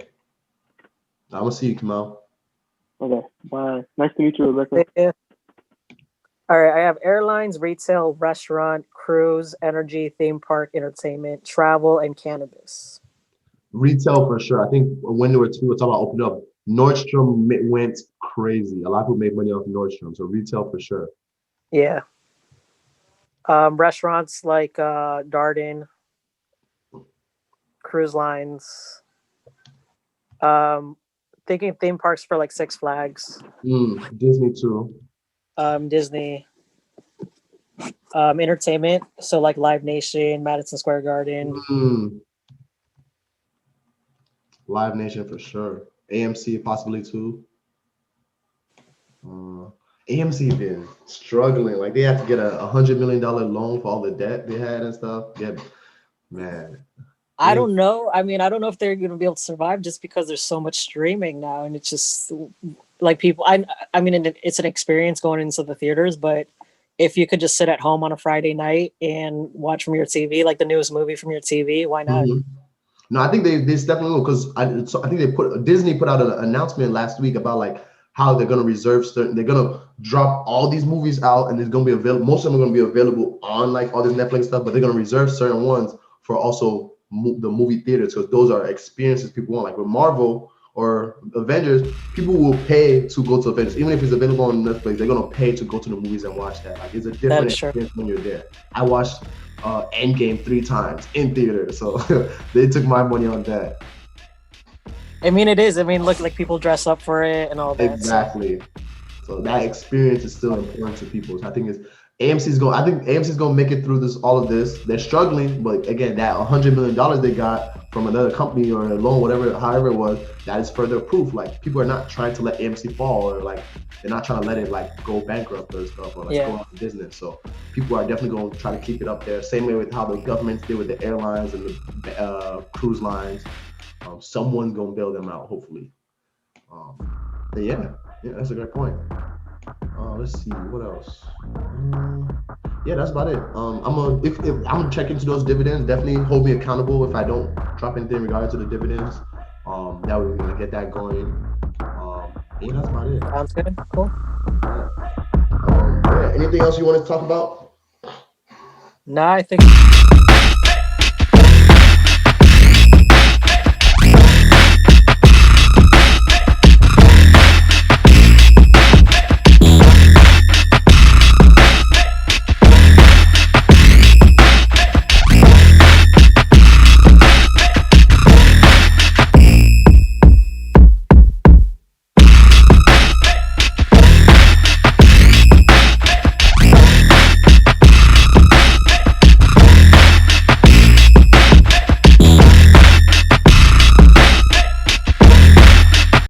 A: I'm gonna see you, Kamal.
B: Okay, bye. Nice to meet you, Rebecca.
C: Yeah. All right, I have airlines, retail, restaurant, cruise, energy, theme park, entertainment, travel, and cannabis.
A: Retail for sure. I think when we were talking about opening up, Nordstrom went crazy. A lot of people made money off Nordstrom, so retail for sure.
C: Yeah. Restaurants like Darden, cruise lines. Thinking theme parks for like Six Flags.
A: Disney too.
C: Disney. Entertainment, so like Live Nation, Madison Square Garden.
A: Live Nation for sure. AMC possibly too. AMC been struggling. Like they had to get a $100 million loan for all the debt they had and stuff. Yeah, man.
C: I don't know. I mean, I don't know if they're going to be able to survive just because there's so much streaming now, and it's just like people. I mean, it's an experience going into the theaters, but if you could just sit at home on a Friday night and watch from your TV, like the newest movie from your TV, why not?
A: No, I think they definitely will because I think Disney put out an announcement last week about like how they're gonna reserve certain. They're gonna drop all these movies out, and it's gonna be available. Most of them are gonna be available on like all this Netflix stuff, but they're gonna reserve certain ones for also the movie theaters because those are experiences people want. Like with Marvel or Avengers, people will pay to go to Avengers, even if it's available on Netflix. They're gonna pay to go to the movies and watch that. Like it's a different experience when you're there. I watched Endgame 3 times in theater, so they took my money on that.
C: I mean, it is. I mean, look, like people dress up for it and all that.
A: Exactly. So that experience is still important to people. So I think AMC's gonna make it through all of this. They're struggling, but again, that $100 million they got from another company or a loan, however it was, that is further proof. Like people are not trying to let AMC fall, or like they're not trying to let it like go bankrupt or stuff, or like go out of business. So people are definitely going to try to keep it up there. Same way with how the governments did with the airlines and the cruise lines. Someone's gonna bail them out, hopefully. But yeah, that's a great point. Let's see what else. Yeah, that's about it. If I'm gonna check into those dividends, definitely hold me accountable if I don't drop anything regarding to the dividends. That way we're gonna get that going. Yeah, that's about it.
C: Sounds good. Cool.
A: Yeah. Anything else you want to talk about?
C: No, I think